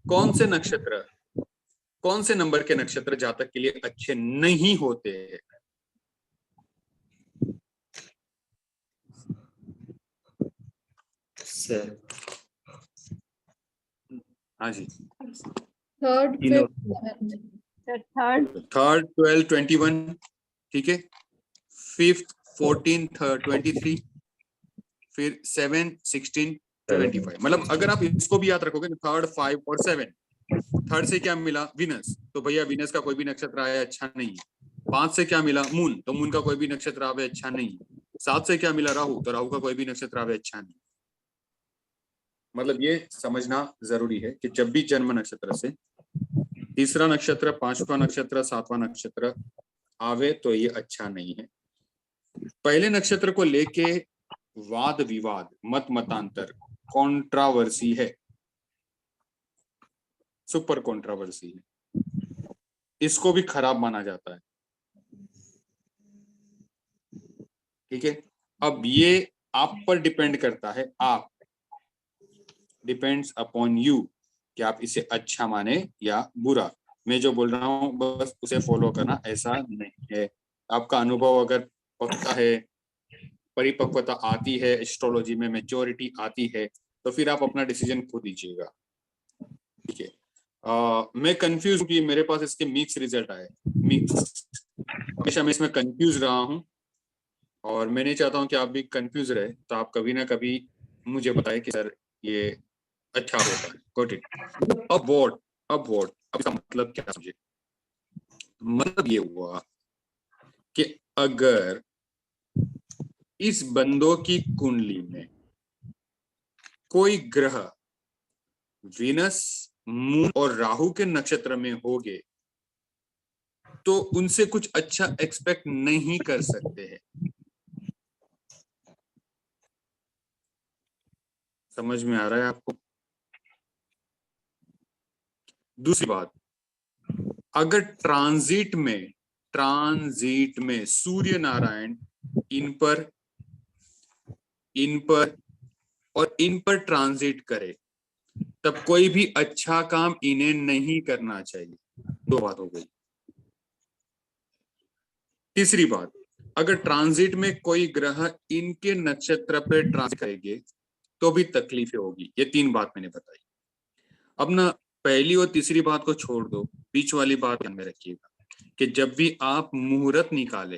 कौन से नक्षत्र, कौन से नंबर के नक्षत्र जातक के लिए अच्छे नहीं होते हैं? सर हाँ जी, थर्ड, तीनों। थर्ड, 12, 21, ठीक है, 5th, 14th, 23, फिर 7, 16, 25। मतलब अगर आप इसको भी याद रखोगे, 3, 5 और 7, थर्ड से क्या मिला? विनस, तो भैया विनस का कोई भी नक्षत्र आया अच्छा नहीं है। 5 से क्या मिला? मून, तो मून का कोई भी नक्षत्र आवे अच्छा नहीं है। 7 से क्या मिला? राहु, तो राहु का कोई भी नक्षत्र आवे अच्छा नहीं। मतलब ये समझना जरूरी है कि जब भी जन्म नक्षत्र से तीसरा नक्षत्र, पांचवा नक्षत्र, सातवां नक्षत्र आवे तो ये अच्छा नहीं है। पहले नक्षत्र को लेके वाद विवाद, मत मतांतर, कॉन्ट्रावर्सी है, सुपर कॉन्ट्रावर्सी है, इसको भी खराब माना जाता है। ठीक है, अब ये आप पर डिपेंड करता है, आप, डिपेंड्स अपॉन यू कि आप इसे अच्छा माने या बुरा। मैं जो बोल रहा हूँ बस उसे फॉलो करना, ऐसा नहीं है। आपका अनुभव अगर पक्का है, परिपक्वता आती है, एस्ट्रोलॉजी में मैच्योरिटी आती है, तो फिर आप अपना डिसीजन खुद दीजिएगा। ठीक है, मैं कंफ्यूज हूँ कि मेरे पास इसके मिक्स रिजल्ट आए, मिक्स। हमेशा मैं इसमें कंफ्यूज रहा हूँ और मैं नहीं चाहता हूँ कि आप भी कंफ्यूज रहे, तो आप कभी ना कभी मुझे बताएं कि सर ये अच्छा होता है। Got it. अब इसका मतलब क्या समझे? मतलब ये हुआ कि अगर इस बंदों की कुंडली में कोई ग्रह वीनस, मून और राहु के नक्षत्र में होगे तो उनसे कुछ अच्छा एक्सपेक्ट नहीं कर सकते हैं। समझ में आ रहा है आपको? दूसरी बात, अगर ट्रांजिट में सूर्य नारायण इन पर और इन पर ट्रांजिट करे, तब कोई भी अच्छा काम इन्हें नहीं करना चाहिए। दो बात हो गई। तीसरी बात, अगर ट्रांजिट में कोई ग्रह इनके नक्षत्र पे ट्रांजिट करेंगे तो भी तकलीफें होगी। ये 3 बात मैंने बताई। अब ना पहली और तीसरी बात को छोड़ दो, बीच वाली बात ध्यान में रखिएगा कि जब भी आप मुहूर्त निकाले,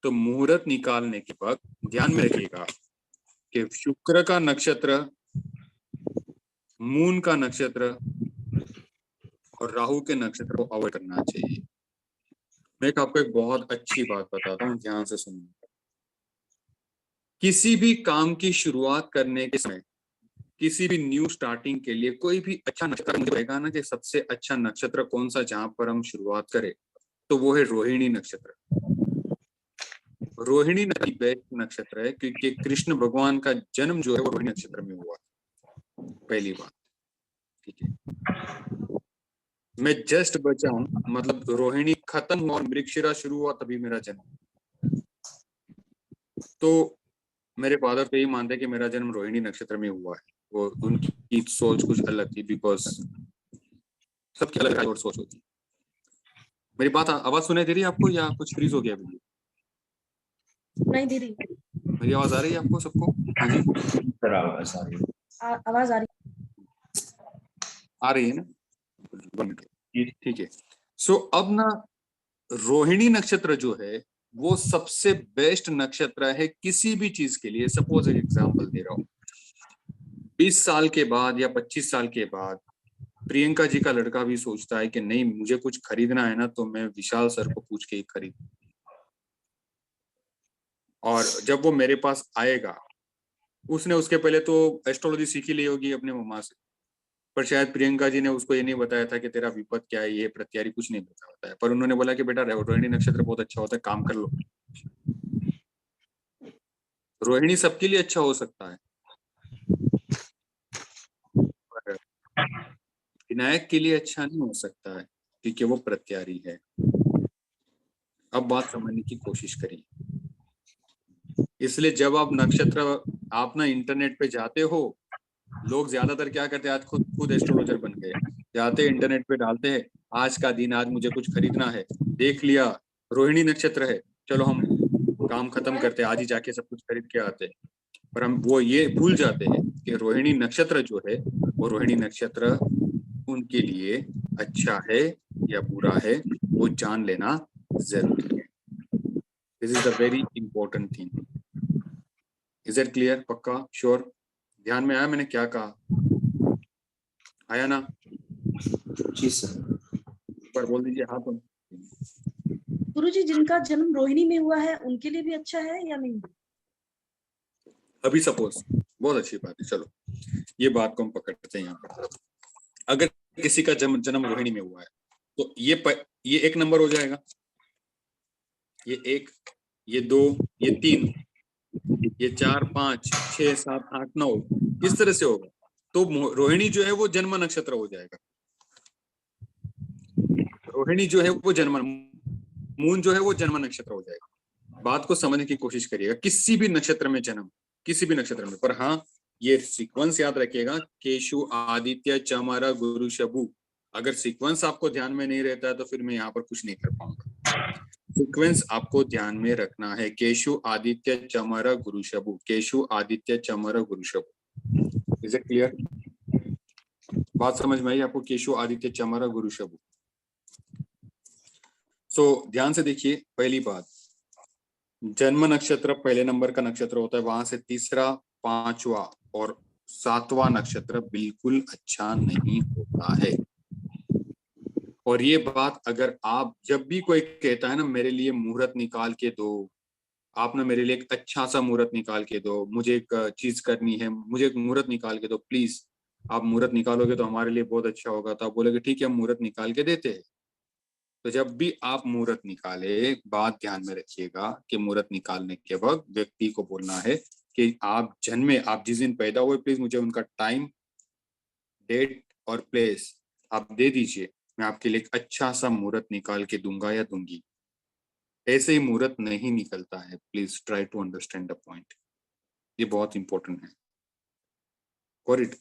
तो मुहूर्त निकालने के वक्त ध्यान में रखिएगा कि शुक्र का नक्षत्र, मून का नक्षत्र और राहु के नक्षत्र को अवॉइड करना चाहिए। मैं आपको एक बहुत अच्छी बात बताता हूँ, ध्यान से सुनिए। किसी भी काम की शुरुआत करने के समय, किसी भी न्यू स्टार्टिंग के लिए कोई भी अच्छा नक्षत्र, मुझे रहेगा ना कि सबसे अच्छा नक्षत्र कौन सा जहां पर हम शुरुआत करें, तो वो है रोहिणी नक्षत्र। रोहिणी बेस्ट नक्षत्र है क्योंकि कृष्ण भगवान का जन्म जो है वो रोहिणी नक्षत्र में हुआ। पहली बात, ठीक है। मैं जस्ट बचा हूं, मतलब रोहिणी खत्म हुआ और मृगशिरा शुरू हुआ तभी मेरा जन्म। तो मेरे फादर तो यही मानते हैं कि मेरा जन्म रोहिणी नक्षत्र में हुआ है। वो उनकी सोच कुछ अलग थी, बिकॉज सबकी अलग और सोच होती है। मेरी बात आवाज सुनाई दे रही है आपको या कुछ फ्रीज हो गया वीडियो? नहीं दीदी, मेरी आवाज आ रही है आपको सबको? हाँ जी, आवाज आ रही आ रही है ना? 1 मिनट, ठीक है। सो अब ना रोहिणी नक्षत्र जो है वो सबसे बेस्ट नक्षत्र है किसी भी चीज के लिए। सपोज एक एग्जांपल दे रहा हूँ, 20 साल के बाद या 25 साल के बाद प्रियंका जी का लड़का भी सोचता है कि नहीं मुझे कुछ खरीदना है ना तो मैं विशाल सर को पूछ के ही खरीद, और जब वो मेरे पास आएगा, उसने उसके पहले तो एस्ट्रोलॉजी सीखी ली होगी अपने मम्मा से, पर शायद प्रियंका जी ने उसको ये नहीं बताया था कि तेरा विपद क्या है, ये प्रत्यारी कुछ नहीं बताया है, पर उन्होंने बोला कि बेटा रोहिणी नक्षत्र बहुत अच्छा होता है, काम कर लो। रोहिणी सबके लिए अच्छा हो सकता है, पर विनायक के लिए अच्छा नहीं हो सकता है क्योंकि वो प्रत्यारी है। अब बात समझने की कोशिश करिए। इसलिए जब आप नक्षत्र, आप ना इंटरनेट पे जाते हो लोग ज्यादातर क्या करते हैं, आज खुद खुद एस्ट्रोलॉजर बन गए, जाते इंटरनेट पे डालते हैं आज का दिन, आज मुझे कुछ खरीदना है, देख लिया रोहिणी नक्षत्र है, चलो हम काम खत्म करते हैं, आज ही जाके सब कुछ खरीद के आते हैं। पर हम वो ये भूल जाते हैं कि रोहिणी नक्षत्र जो है, वो रोहिणी नक्षत्र उनके लिए अच्छा है या बुरा है, वो जान लेना जरूरी है। This is the very important thing. Is it clear? पक्का? श्योर? ध्यान में आया मैंने क्या कहा? आया ना? जी सर। पर बोल दीजिए हाँ। तुम गुरुजी जिनका जन्म रोहिणी में हुआ है उनके लिए भी अच्छा है या नहीं? अभी सपोज, बहुत अच्छी बात है, चलो ये बात को हम पकड़ते हैं यहाँ पर। अगर किसी का जन्म रोहिणी में हुआ है तो ये 1 नंबर हो जाएगा, ये 1, ये 2, ये 3, ये 4, 5, 6, 7, 8, 9 इस तरह से होगा। तो रोहिणी जो है वो जन्म नक्षत्र हो जाएगा। रोहिणी जो है वो मून जो है वो जन्म नक्षत्र हो जाएगा। बात को समझने की कोशिश करिएगा, किसी भी नक्षत्र में जन्म, किसी भी नक्षत्र में। पर हाँ, ये सीक्वेंस याद रखिएगा, केशु आदित्य चमर गुरु शबु। अगर सीक्वेंस आपको ध्यान में नहीं रहता है तो फिर मैं यहाँ पर कुछ नहीं कर पाऊंगा। सीक्वेंस आपको ध्यान में रखना है, केशु आदित्य चमर गुरु शबु, केशु आदित्य चमर गुरु शबु। Is it clear? बात समझ में आई आपको? केशु आदित्य चमर गुरु शबु। सो ध्यान से देखिए, पहली बात, जन्म नक्षत्र पहले नंबर का नक्षत्र होता है, वहां से तीसरा, 5वां और 7वां नक्षत्र बिल्कुल अच्छा नहीं होता है। और ये बात अगर आप, जब भी कोई कहता है ना मेरे लिए मुहूर्त निकाल के दो, आप ना मेरे लिए एक अच्छा सा मुहूर्त निकाल के दो, मुझे एक चीज करनी है, मुझे एक मुहूर्त निकाल के दो प्लीज, आप मुहूर्त निकालोगे तो हमारे लिए बहुत अच्छा होगा। तो आप बोलोगे ठीक है हम मुहूर्त निकाल के देते हैं। तो जब भी आप मुहूर्त निकाले, बात ध्यान में रखिएगा कि मुहूर्त निकालने के वक्त व्यक्ति को बोलना है कि आप जन्मे, आप जिस दिन पैदा हुए, प्लीज मुझे उनका टाइम, डेट और प्लेस आप दे दीजिए, मैं आपके लिए एक अच्छा सा मुहूर्त निकाल के दूंगा या दूंगी। ऐसे ही मुहूर्त नहीं निकलता है, please try to understand the point, ये बहुत इंपॉर्टेंट है।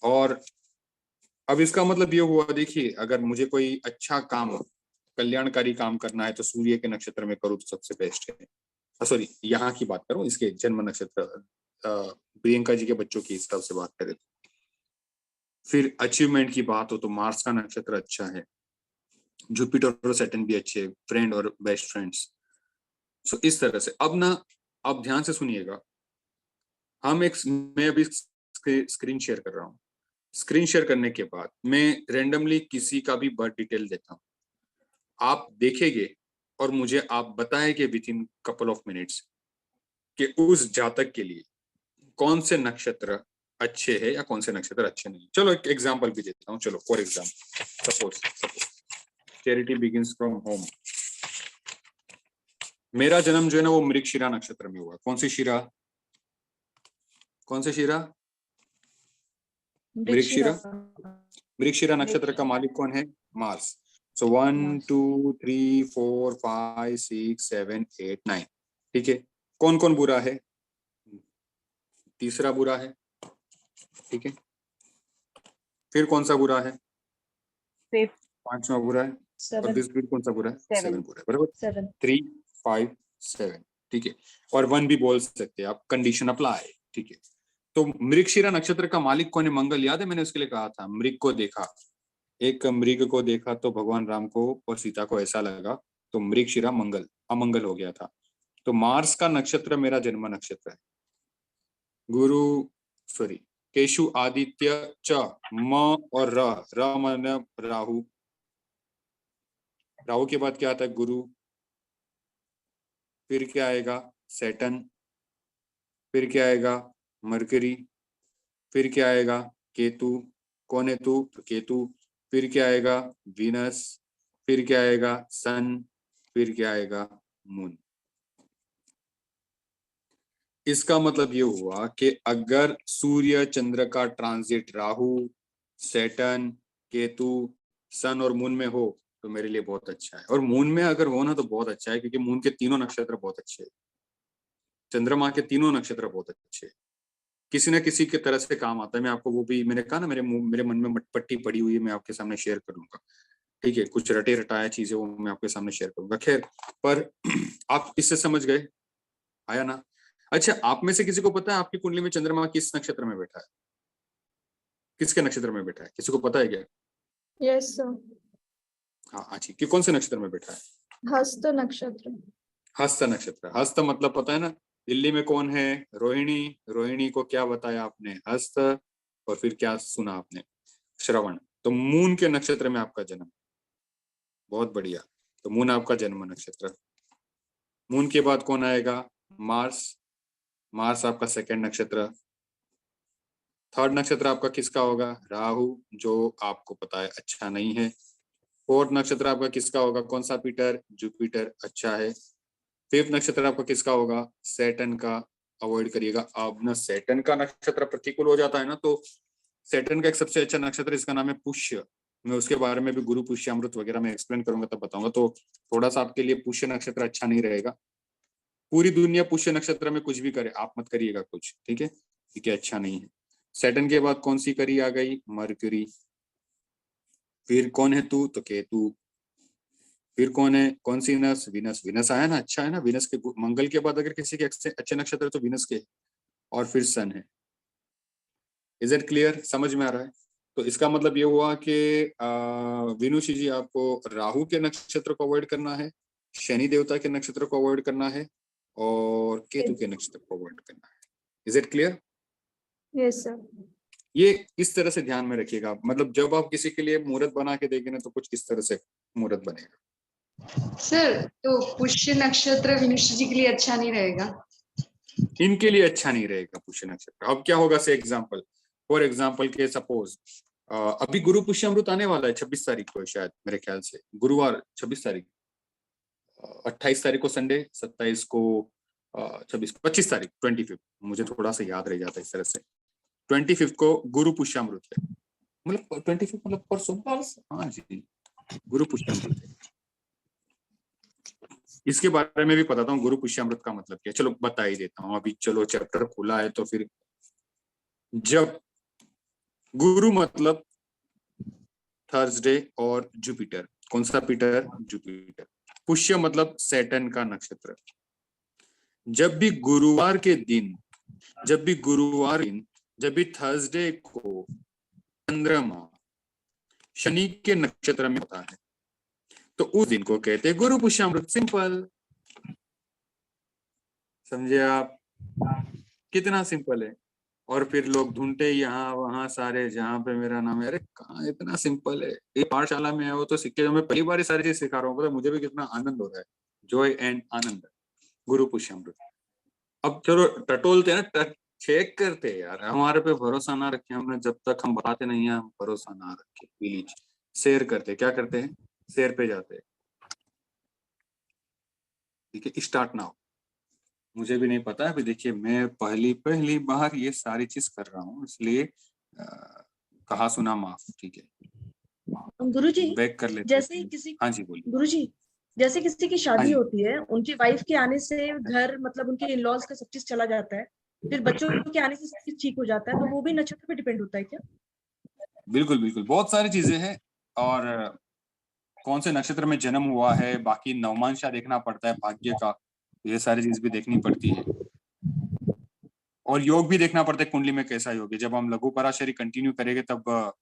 और अब इसका मतलब ये हुआ, देखिए अगर मुझे कोई अच्छा काम, कल्याणकारी काम करना है तो सूर्य के नक्षत्र में करूँ तो सबसे बेस्ट है। सॉरी, यहाँ की बात करूं, इसके जन्म नक्षत्र, प्रियंका जी के बच्चों की हिसाब से बात करें। फिर अचीवमेंट की बात हो तो मार्स का नक्षत्र अच्छा है, जुपिटर और सैटर्न भी अच्छे, फ्रेंड और बेस्ट फ्रेंड्स। सो इस तरह से अब ना, अब ध्यान से सुनिएगा, मैं अभी स्क्रीन शेयर कर रहा हूँ। स्क्रीन शेयर करने के बाद मैं रेंडमली किसी का भी बर्थ डिटेल देता हूँ, आप देखेंगे और मुझे आप बताएं कि with in couple of minutes कि उस जातक के लिए कौन से नक्षत्र अच्छे हैं या कौन से नक्षत्र अच्छे नहीं। चलो एक एग्जांपल भी देता हूँ। चलो for example, suppose charity begins from home. मेरा जन्म जो है ना वो मृगशिरा नक्षत्र में हुआ। कौन सी शिरा? कौन से शिरा? मृगशिरा। मृगशिरा नक्षत्र का मालिक कौन है? मार्स। सो 1 2 3 4 5 6 7 8 9। ठीक है, कौन कौन बुरा है? तीसरा बुरा है, ठीक है। फिर कौन सा बुरा है? 5वां बुरा है। और दिस फिर कौन सा बुरा है? 7 बुरा है, बराबर। 3 5 7, ठीक है। और 1 भी बोल सकते हैं आप, कंडीशन अप्लाई, ठीक है। तो मृगशिरा नक्षत्र का मालिक कौन है? मंगल। याद है मैंने उसके लिए कहा था, मृग को देखा, एक मृग को देखा तो भगवान राम को और सीता को ऐसा लगा, तो मृगशिरा मंगल, अमंगल हो गया था। तो मार्स का नक्षत्र मेरा जन्म नक्षत्र है। केशु आदित्य च म और र माने राहु। राहु के बाद क्या आता है? गुरु। फिर क्या आएगा? सैटर्न। फिर क्या आएगा? मरकरी। फिर क्या आएगा? केतु। कौन है तू? तो केतु। फिर क्या आएगा? वीनस। फिर क्या आएगा? सन। फिर क्या आएगा? मून। इसका मतलब ये हुआ कि अगर सूर्य चंद्र का ट्रांजिट राहु, सैटर्न, केतु, सन और मून में हो तो मेरे लिए बहुत अच्छा है। और मून में अगर हो ना तो बहुत अच्छा है, क्योंकि मून के तीनों नक्षत्र बहुत अच्छे हैं, चंद्रमा के तीनों नक्षत्र बहुत अच्छे हैं। किसी ना किसी के तरह से काम आता है। मैं आपको वो भी, मैंने कहा ना मेरे मन में मटपट्टी पड़ी हुई है, मैं आपके सामने शेयर करूंगा। ठीक है, कुछ रटे रटाया चीजें वो मैं आपके सामने शेयर करूंगा। खैर, पर आप इससे समझ गए, आया ना? अच्छा, आप में से किसी को पता है आपकी कुंडली में चंद्रमा किस नक्षत्र में बैठा है? किसके नक्षत्र में बैठा है, किसी को पता है क्या? Yes sir. हाँ ठीक, कि कौन से नक्षत्र में बैठा है? हस्त नक्षत्र। हस्त नक्षत्र। हस्त मतलब पता है ना, दिल्ली में कौन है? रोहिणी। रोहिणी को क्या बताया आपने? हस्त। और फिर क्या सुना आपने? श्रवण। तो मून के नक्षत्र में आपका जन्म। बहुत बढ़िया। तो मून आपका जन्म नक्षत्र। मून के बाद कौन आएगा? मार्स। मार्स आपका सेकंड नक्षत्र। थर्ड नक्षत्र आपका किसका होगा? राहु, जो आपको पता है अच्छा नहीं है। फोर्थ नक्षत्र आपका किसका होगा? कौन सा? पीटर। जुपिटर अच्छा है। फिफ्थ नक्षत्र आपका किसका होगा? सैटर्न का। अवॉइड करिएगा। अब ना सैटर्न का नक्षत्र प्रतिकूल हो जाता है ना, तो सैटर्न का एक सबसे अच्छा नक्षत्र इसका नाम है पुष्य। मैं उसके बारे में भी गुरु पुष्य अमृत वगैरह में एक्सप्लेन करूंगा, तब बताऊंगा। तो थोड़ा सा आपके लिए पुष्य नक्षत्र अच्छा नहीं रहेगा। पूरी दुनिया पुष्य नक्षत्र में कुछ भी करे, आप मत करिएगा कुछ, ठीक है? ठीक है, अच्छा नहीं है। सैटर्न के बाद कौन सी करी आ गई? मरकरी। फिर कौन है तू? तो केतु। फिर कौन है? कौन सी? विनस। विनस। विनस आया ना, अच्छा है ना। विनस के मंगल के बाद अगर किसी के अच्छे नक्षत्र है तो विनस के। और फिर सन है। Is it clear? समझ में आ रहा है? तो इसका मतलब ये हुआ कि विनुषी जी, आपको राहु के नक्षत्र को अवॉइड करना है, शनि देवता के नक्षत्र को अवॉइड करना है, और केतु के नक्षत्र को अवॉइड करना है। Is it clear? Yes sir. ये इस तरह से ध्यान में रखिएगा। मतलब जब आप किसी के लिए मुहूर्त बना के देंगे ना, तो कुछ इस तरह से मुहूर्त बनेगा। सर, तो पुष्य नक्षत्र विनुषी जी के लिए अच्छा नहीं रहेगा? इनके लिए अच्छा नहीं रहेगा पुष्य नक्षत्र। अब क्या होगा? से एग्जाम्पल, फॉर एग्जाम्पल के सपोज अभी गुरु पुष्य अमृत आने वाला है 26 तारीख को, शायद मेरे ख्याल से गुरुवार 26 तारीख, 28 तारीख को संडे, 27 को 25 तारीख, 25, मुझे थोड़ा सा याद रह जाता है इस तरह से। 25 को गुरु पुष्य अमृत है, मतलब 25 मतलब परसों। हाँ जी, गुरु पुष्य अमृत है। इसके बारे में भी बताता हूँ गुरु पुष्य अमृत का मतलब क्या है। चलो बता ही देता हूँ अभी। चलो चैप्टर खुला है तो फिर, जब गुरु मतलब थर्सडे और जुपिटर, कौन सा? Peter, Jupiter. पुष्य मतलब सैटर्न का नक्षत्र। जब भी गुरुवार के दिन, जब भी थर्सडे को चंद्रमा शनि के नक्षत्र में होता है, तो उस दिन को कहते हैं गुरु पुष्यामृत। सिंपल, समझे आप? कितना सिंपल है। और फिर लोग ढूंढते यहाँ वहां सारे, जहाँ पे मेरा नाम है। अरे कहाँ, इतना सिंपल है। ये पाठशाला में है वो तो सिक्के, जो मैं पहली बार सारी चीज सिखा रहा हूँ, मुझे भी कितना आनंद हो रहा है। जॉय एंड आनंद, गुरु पुष्यामृत। अब चलो टटोलते हैं ना, चेक करते हैं यार। हमारे पे भरोसा ना रखे हमने, जब तक हम बताते नहीं है, हम भरोसा ना रखे। प्लीज शेयर करते, क्या करते हैं? शेयर पे जाते हैं। ठीक है, स्टार्ट नाउ। मुझे भी नहीं पता अभी, देखिए मैं पहली बार ये सारी चीज कर रहा हूँ, इसलिए कहा सुना माफ। ठीक है, गुरुजी, बैक कर लेते जैसे हैं। किसी हाँ जी बोलिए। गुरुजी, जैसे किसी की हाँ शादी जी, होती है, उनकी वाइफ के आने से घर, मतलब उनके इन-लॉज का सब चीज चला जाता है, फिर बच्चों के आने से सब चीज ठीक हो जाता है, तो वो भी नक्षत्र पे डिपेंड होता है क्या? बिल्कुल बिल्कुल, बहुत सारी चीजें हैं। और कौन से नक्षत्र में जन्म हुआ है, बाकी नवमांशा देखना पड़ता है, भाग्य का, ये सारी चीज भी देखनी पड़ती है। और योग भी देखना पड़ता है, कुंडली में कैसा योग है। जब हम लघु पराशरी कंटिन्यू करेंगे तब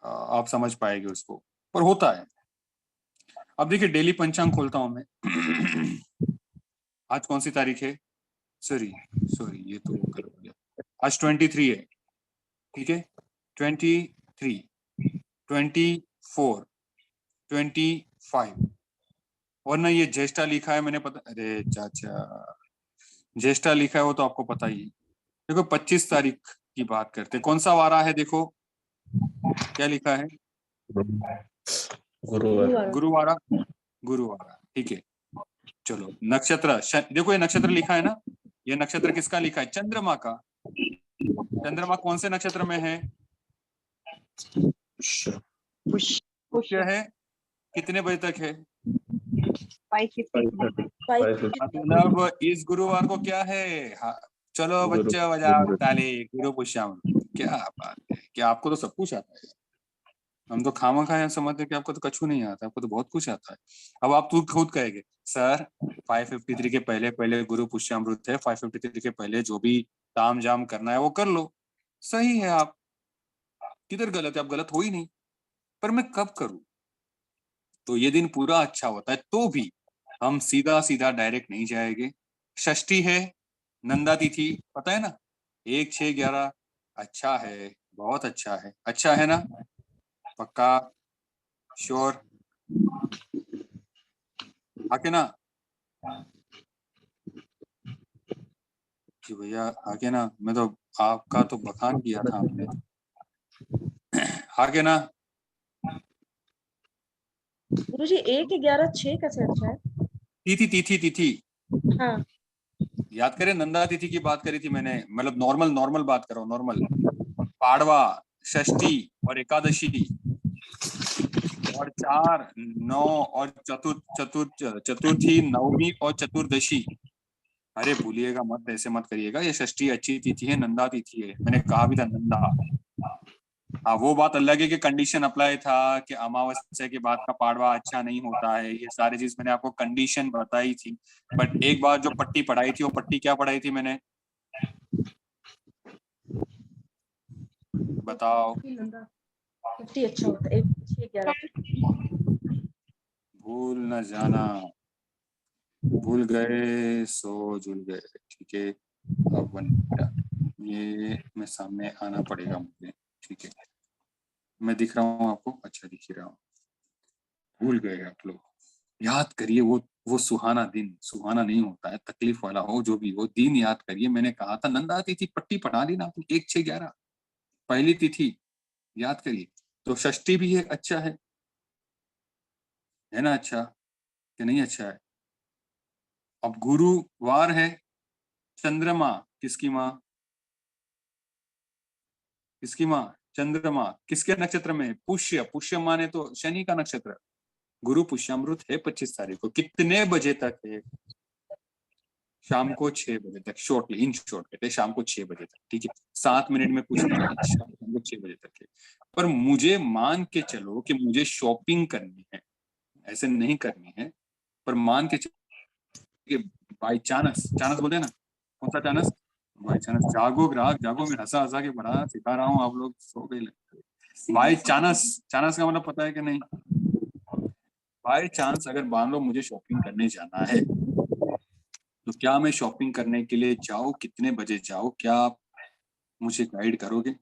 आप समझ पाएंगे उसको, पर होता है। अब देखिए, डेली पंचांग खोलता हूं मैं। आज कौन सी तारीख है? सॉरी ये तो गलत हो गया। आज 23 है, ठीक है। 23, 24, 25, और ना ये ज्येष्ठा लिखा है, मैंने पता, अरे चाचा, ज्येष्ठा लिखा है वो तो आपको पता ही है। देखो 25 तारीख की बात करते, कौन सा वारा है? देखो क्या लिखा है? गुरुवार। गुरुवारा। गुरुवारा, ठीक है। चलो नक्षत्र, देखो ये नक्षत्र लिखा है ना, ये नक्षत्र किसका लिखा है? चंद्रमा का। चंद्रमा कौन से नक्षत्र में है? पुष्य है। कितने बजे तक है? 5:50 5 मतलब इस गुरुवार को क्या है? हाँ, चलो गुरु बच्चे बजाओ पुष्यामृत। ताली, गुरु पुष्यामृत। क्या बात है, क्या आपको तो सब कुछ आता है। हम तो खामखा यहाँ समझते कि आपको तो कछु नहीं आता, आपको तो बहुत कुछ आता है। अब आप तू खुद कहेंगे सर 553 के पहले पहले गुरु पुष्यामृत है, 553 के पहले जो भी ताम जाम करना है वो कर लो। सही है, आप किधर गलत है? आप गलत हो ही नहीं। पर मैं कब करूं? तो ये दिन पूरा अच्छा होता है तो भी हम सीधा सीधा डायरेक्ट नहीं जाएंगे। षष्ठी है, नंदा तिथि, पता है ना, 1 6 11। अच्छा है, बहुत अच्छा है, अच्छा है ना? पक्का? श्योर? आके ना जी भैया, आके ना, मैं तो आपका तो बखान किया था हमने। आके ना। गुरुजी 1 11 6 कैसे अच्छा है? तिथि तिथि तिथि हाँ याद करें, नंदा तिथि की बात करी थी मैंने, मतलब नॉर्मल नॉर्मल बात करो, नॉर्मल। पाड़वा, षष्ठी और एकादशी और 4 9 और चतुर्थी, नवमी और चतुर्दशी। अरे भूलिएगा मत, ऐसे मत करिएगा। ये षष्ठी अच्छी तिथि है, नंदा तिथि है, मैंने कहा भी था नंदा। हाँ, वो बात अलग है कि कंडीशन अप्लाई था कि अमावस्या के बाद का पाड़वा अच्छा नहीं होता है, ये सारी चीज मैंने आपको कंडीशन बताई थी। बट एक बार जो पट्टी पढ़ाई थी, वो पट्टी क्या पढ़ाई थी मैंने, बताओ? नंदा षष्ठी अच्छा होता है 1 6 11। भूल न जाना, भूल गए सो जुल गए। ठीक है, अब ये मैं सामने आना पड़ेगा मुझे। ठीक है, मैं दिख रहा हूँ आपको? अच्छा दिख ही रहा हूँ। भूल गए आप लोग, याद करिए वो सुहाना दिन। सुहाना नहीं होता है, तकलीफ वाला हो, जो भी हो दिन याद करिए। मैंने कहा था नंदा तिथि, पट्टी पढ़ा दी ना आपने, 1 6 11 पहली तिथि याद करिए। तो षष्ठी भी है, अच्छा है ना? अच्छा कि नहीं अच्छा है? अब गुरुवार है, चंद्रमा, किसकी माँ? किसकी माँ? चंद्रमा। किसके नक्षत्र में? पुष्य। पुष्य माने तो शनि का नक्षत्र। गुरु पुष्यामृत है 25 तारीख को। कितने बजे तक है? शाम को 6 बजे तक। शॉर्टली, इन शॉर्ट कहते हैं शाम को 6 बजे तक। ठीक है, 7 मिनट में कुछ नहीं है, शाम को 6 बजे तक है। पर मुझे मान के चलो कि मुझे शॉपिंग करनी है, ऐसे नहीं करनी है, पर मान के चलो कि बाई चांस, चांस बोलते हैं ना, कौन सा चांस? By chance. जागो ग्राहक जागो, मैं हंसा हंसा के बड़ा सिखा रहा हूँ, आप लोग सो गए लगता है। बाई चांस, चांस का मतलब पता है कि नहीं? बाई चांस अगर मान लो मुझे शॉपिंग करने जाना है, तो क्या मैं शॉपिंग करने के लिए जाऊँ? कितने बजे जाऊँ? क्या आप मुझे गाइड करोगे?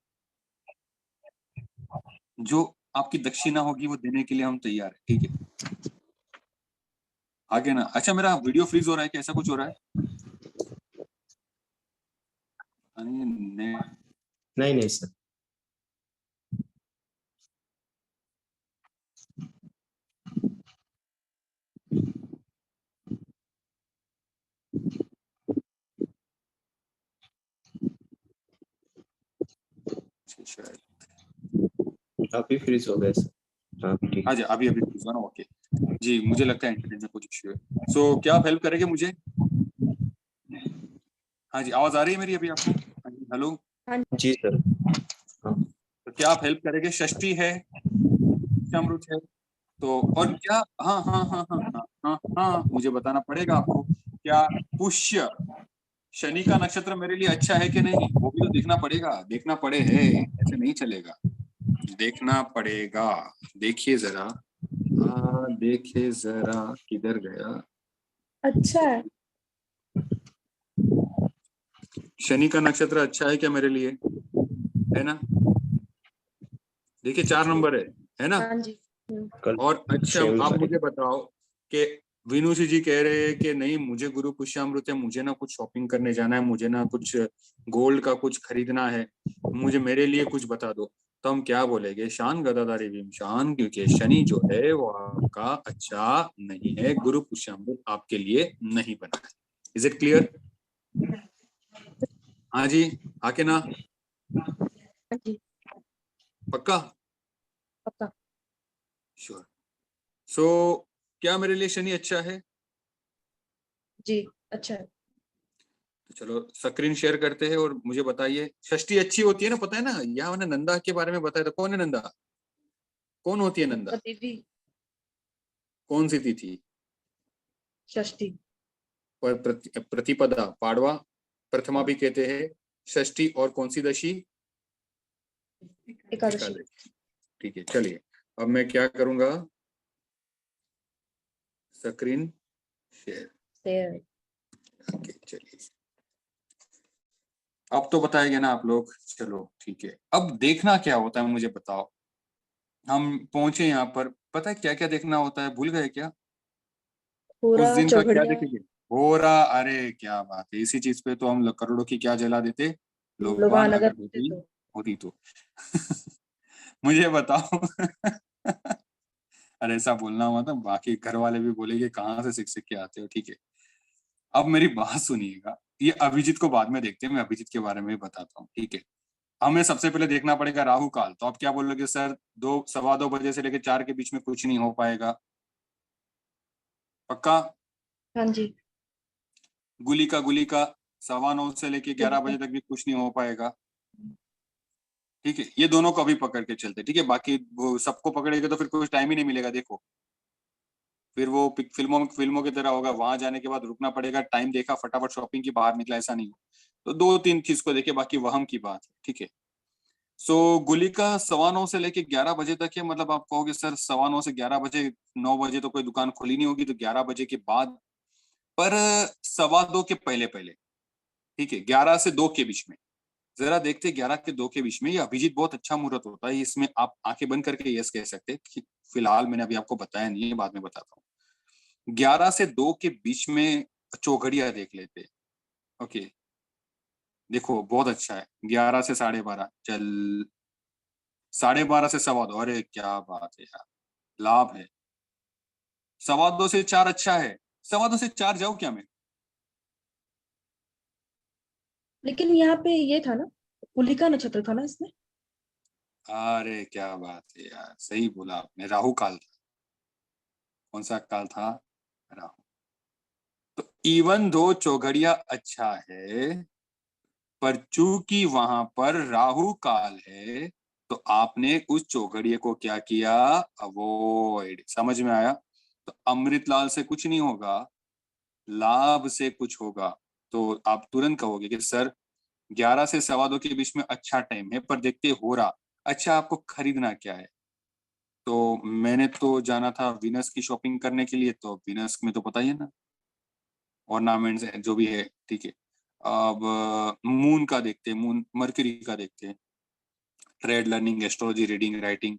जो आपकी दक्षिणा होगी वो देने के लिए हम तैयार हैं। ठीक है, आगे ना। अच्छा, मेरा वीडियो फ्रीज हो रहा है क्या? ऐसा कुछ हो रहा है? नहीं नहीं सर। शायद अभी फ्रीज हो गए सर। हाँ ठीक है। हाँ जी, अभी अभी फ्रीज हुआ ना? ओके जी, मुझे लगता है इंटरनेट में कुछ इश्यू है। सो क्या आप हेल्प करेंगे मुझे? हाँ जी, आवाज आ रही है मेरी अभी आपको? हाँ जी, हेलो। जी सर। हाँ तो क्या आप हेल्प करेंगे? षष्ठी है, अमृत है, तो और क्या? हाँ हाँ हाँ हाँ हाँ हाँ हाँ, मुझे बताना पड़ेगा आपको। क्या पुष्य शनि का नक्षत्र मेरे लिए अच्छा है कि नहीं? वो भी तो देखना पड़ेगा, देखना पड़े है, ऐसे नहीं चलेगा, देखना पड़ेगा। देखिए जरा, देखिए जरा, किधर गया? अच्छा है। शनि का नक्षत्र अच्छा है क्या मेरे लिए? है ना? देखिए 4 नंबर है ना? हाँ जी। कल और अच्छा, 6 में आप मुझे करेंगे। बताओ कि विनुषी जी कह रहे हैं कि नहीं मुझे गुरु पुष्यामृत है, मुझे ना कुछ शॉपिंग करने जाना है, मुझे ना कुछ गोल्ड का कुछ खरीदना है, मुझे मेरे लिए कुछ बता दो। तो हम क्या बोलेंगे? शान गदाधारी भीम शान, क्योंकि शनि जो है वो आपका अच्छा नहीं है, गुरु पुष्यामृत आपके लिए नहीं बना है। Is it clear? हाँ जी, आके ना, हाँ जी पक्का? पक्का। श्योर। सो क्या मेरे लिए शनि अच्छा है? जी अच्छा है। तो चलो स्क्रीन शेयर करते हैं और मुझे बताइए, षष्ठी अच्छी होती है ना, पता है ना, यहाँ मैंने नंदा के बारे में बताया था। कौन है नंदा? कौन होती है नंदा? देवी कौन सी तिथि? षष्ठी। पर प्रतिपदा पाड़वा, प्रथमा भी कहते हैं, षष्ठी, और कौन सी दशी? एकादशी। ठीक है, चलिए अब मैं क्या करूंगा, स्क्रीन शेयर। ओके चलिए, अब तो बताएंगे ना आप लोग। चलो ठीक है, अब देखना क्या होता है मुझे बताओ। हम पहुंचे यहाँ पर, पता है क्या क्या देखना होता है, भूल गए क्या? उस पूरा दिन का क्या चौघड़िया। देखेंगे? हो रहा, अरे क्या बात है, इसी चीज पे तो हम लोग करोड़ों की क्या जला देते लोबान, लोबान अगर अगर होती तो होती तो। मुझे बताओ। अरे ऐसा बोलना हुआ था, बाकी घर वाले भी बोलेंगे कहाँ से सीख सीख के आते हो। ठीक है, अब मेरी बात सुनिएगा, ये अभिजीत को बाद में देखते हैं, मैं अभिजीत के बारे में बताता हूँ। ठीक है, हमें सबसे पहले देखना पड़ेगा राहु काल। तो आप क्या बोल रहे सर, 2 सवा 2 बजे से लेकर 4 के बीच में कुछ नहीं हो पाएगा? पक्का? हाँ जी। गुली का 9:15 से लेकर 11 बजे तक भी कुछ नहीं हो पाएगा। ठीक है, ये दोनों को अभी पकड़ के चलते। ठीक है, बाकी वो सबको पकड़ेगा तो फिर कुछ टाइम ही नहीं मिलेगा। देखो फिर वो फिल्मों की तरह होगा, वहां जाने के बाद रुकना पड़ेगा, टाइम देखा फटाफट शॉपिंग की बाहर निकला, ऐसा नहीं हो। तो 2-3 चीज को देखे, बाकी वहम की बात है। ठीक है, सो गुली का 9:15 से लेके 11 बजे तक है। मतलब आप कहोगे सर 9:15 से 11 बजे, 9 बजे तो कोई दुकान खुली नहीं होगी, तो 11 बजे के बाद, पर 2:15 के पहले पहले। ठीक है, 11 से 2 के बीच में जरा देखते, 11 के 2 के बीच में ये अभिजीत बहुत अच्छा मुहूर्त होता है। इसमें आप आंखें बंद करके यस कह सकते हैं कि फिलहाल मैंने अभी आपको बताया नहीं है, बाद में बताता हूँ। 11 से 2 के बीच में चौघड़िया देख लेते। ओके, देखो बहुत अच्छा है। 11 से 12:30 चल, 12:30 से 2:15, अरे क्या बात है यार, लाभ है। 2:15 से 4 अच्छा है, 2:15 से 4 जाऊं क्या मैं? लेकिन यहाँ पे ये था ना, उलिका नक्षत्र था ना इसमें। अरे क्या बात है यार, सही बोला आपने, राहु काल था। कौन सा काल था? राहु। तो इवन दो चौघड़िया अच्छा है, पर चूंकि वहां पर राहु काल है, तो आपने उस चौघड़िए को क्या किया? अवॉइड। समझ में आया? तो अमृतलाल से कुछ नहीं होगा, लाभ से कुछ होगा। तो आप तुरंत कहोगे कि सर 11 से 2:15 के बीच में अच्छा टाइम है, पर देखते हो रहा। अच्छा, आपको खरीदना क्या है? तो मैंने तो जाना था विनस की शॉपिंग करने के लिए, तो विनस में तो पता ही है ना, ऑर्नामेंट्स जो भी है। ठीक है, अब मून का देखते हैं, मून मर्क्यूरी का देखते हैं, trade, learning, astrology, reading, writing.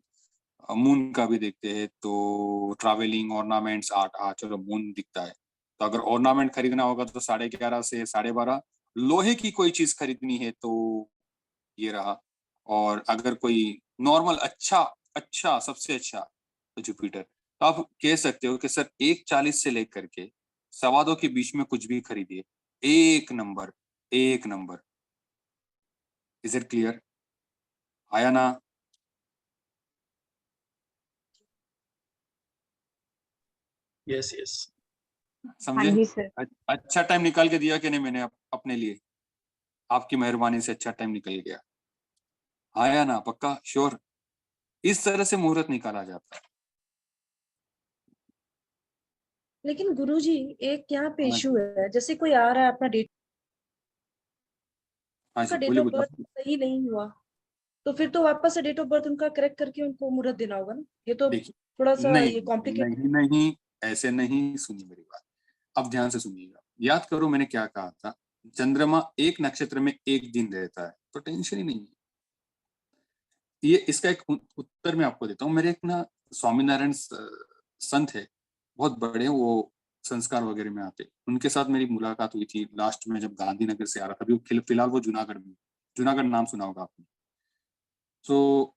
Moon का भी देखते हैं, तो ट्रैवलिंग, ऑर्नामेंट्स, आर्ट। हाँ चलो, मून दिखता है। तो अगर ऑर्नामेंट खरीदना होगा तो 11:30 से 12:30। लोहे की कोई चीज खरीदनी है तो ये रहा। और अगर कोई नॉर्मल अच्छा, अच्छा सबसे अच्छा, तो जुपिटर। तो आप कह सकते हो कि सर 1:40 से लेकर के 2:15 के बीच में कुछ भी खरीदिए, एक नंबर, एक नंबर। Is it clear? आया ना? Yes yes. हाँ समझे? जी सर। अच्छा टाइम निकाल के दिया कि नहीं मैंने अपने लिए? आपकी मेहरबानी से अच्छा टाइम निकल गया। आया ना? पक्का श्योर? इस तरह से मुहूर्त निकाला जाता है। लेकिन गुरुजी, एक यहाँ पे हाँ इशू जी, है, जैसे कोई आ रहा है अपना डेट, हाँ उनका जी, डेट बोलिए ऑफ बोलिए बर्थ आप। सही नहीं हुआ, तो फिर तो वापस से डेट ऑफ बर्थ उनका करेक्ट करके उनको मुहूर्त देना होगा ना। ये तो देखिए, थोड़ा सा नहीं ये कॉम्प्लिकेटेड। नहीं नहीं, ऐसे नहीं, सुनिए मेरी बात, अब ध्यान से सुनिएगा। याद करो मैंने क्या कहा था, चंद्रमा एक नक्षत्र में एक दिन रहता है, तो टेंशन ही नहीं है। ये इसका एक उत्तर मैं आपको देता हूँ। मेरे एक ना स्वामीनारायण संत है, बहुत बड़े, वो संस्कार वगैरह में आते, उनके साथ मेरी मुलाकात हुई थी लास्ट में जब गांधीनगर से आ रहा था। अभी फिलहाल वो जूनागढ़ में, जूनागढ़ नाम सुना होगा आपने। तो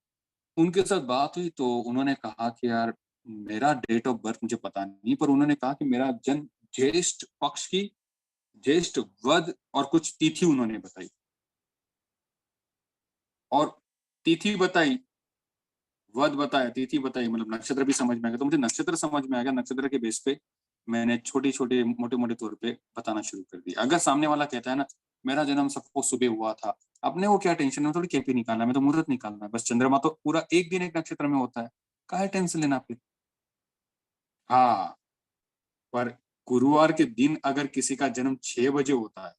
उनके साथ बात हुई तो उन्होंने कहा कि यार मेरा डेट ऑफ बर्थ मुझे पता नहीं, पर उन्होंने कहा कि मेरा जन्म ज्येष्ठ पक्ष की, ज्येष्ठ वध, और कुछ तिथि उन्होंने बताई, और तिथि बताई, वध बताया, तिथि बताई, मतलब नक्षत्र भी समझ में आ गया। तो मुझे नक्षत्र समझ में आ गया, नक्षत्र के बेस पे मैंने छोटे छोटे मोटे मोटे तौर पे बताना शुरू कर दिया। अगर सामने वाला कहता है ना मेरा जन्म सपोज सुबह हुआ था, अपने वो क्या टेंशन है, थोड़ी केपी निकालना है, मैं तो मुहूर्त निकालना है बस। चंद्रमा तो पूरा एक दिन एक नक्षत्र में होता है, काहे टेंशन लेना फिर। हाँ, पर गुरुवार के दिन अगर किसी का जन्म 6 बजे होता है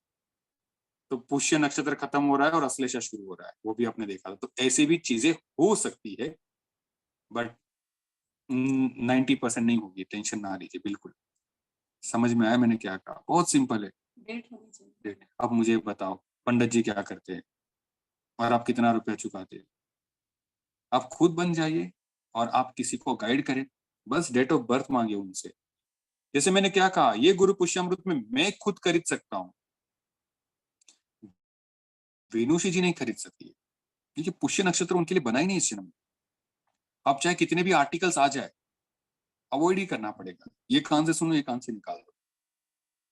तो पुष्य नक्षत्र खत्म हो रहा है और अश्लेषा शुरू हो रहा है, वो भी आपने देखा था। तो ऐसी भी चीजें हो सकती है, बट 90% नहीं होगी, टेंशन ना लीजिए बिल्कुल। समझ में आया मैंने क्या कहा? बहुत सिंपल है। डेट। अब मुझे बताओ पंडित जी क्या करते हैं और आप कितना रुपया चुकाते हैं? आप खुद बन जाइए और आप किसी को गाइड करें, बस डेट ऑफ बर्थ मांगे उनसे। जैसे मैंने क्या कहा, ये गुरु पुष्यामृत में मैं खुद खरीद सकता हूँ, वेणुषी जी नहीं खरीद सकती है, क्योंकि पुष्य नक्षत्र उनके लिए बना ही नहीं इस जन्म में। आप चाहे कितने भी आर्टिकल्स आ जाए, अवॉइड ही करना पड़ेगा। ये कान से सुनो, ये कान से निकाल दो,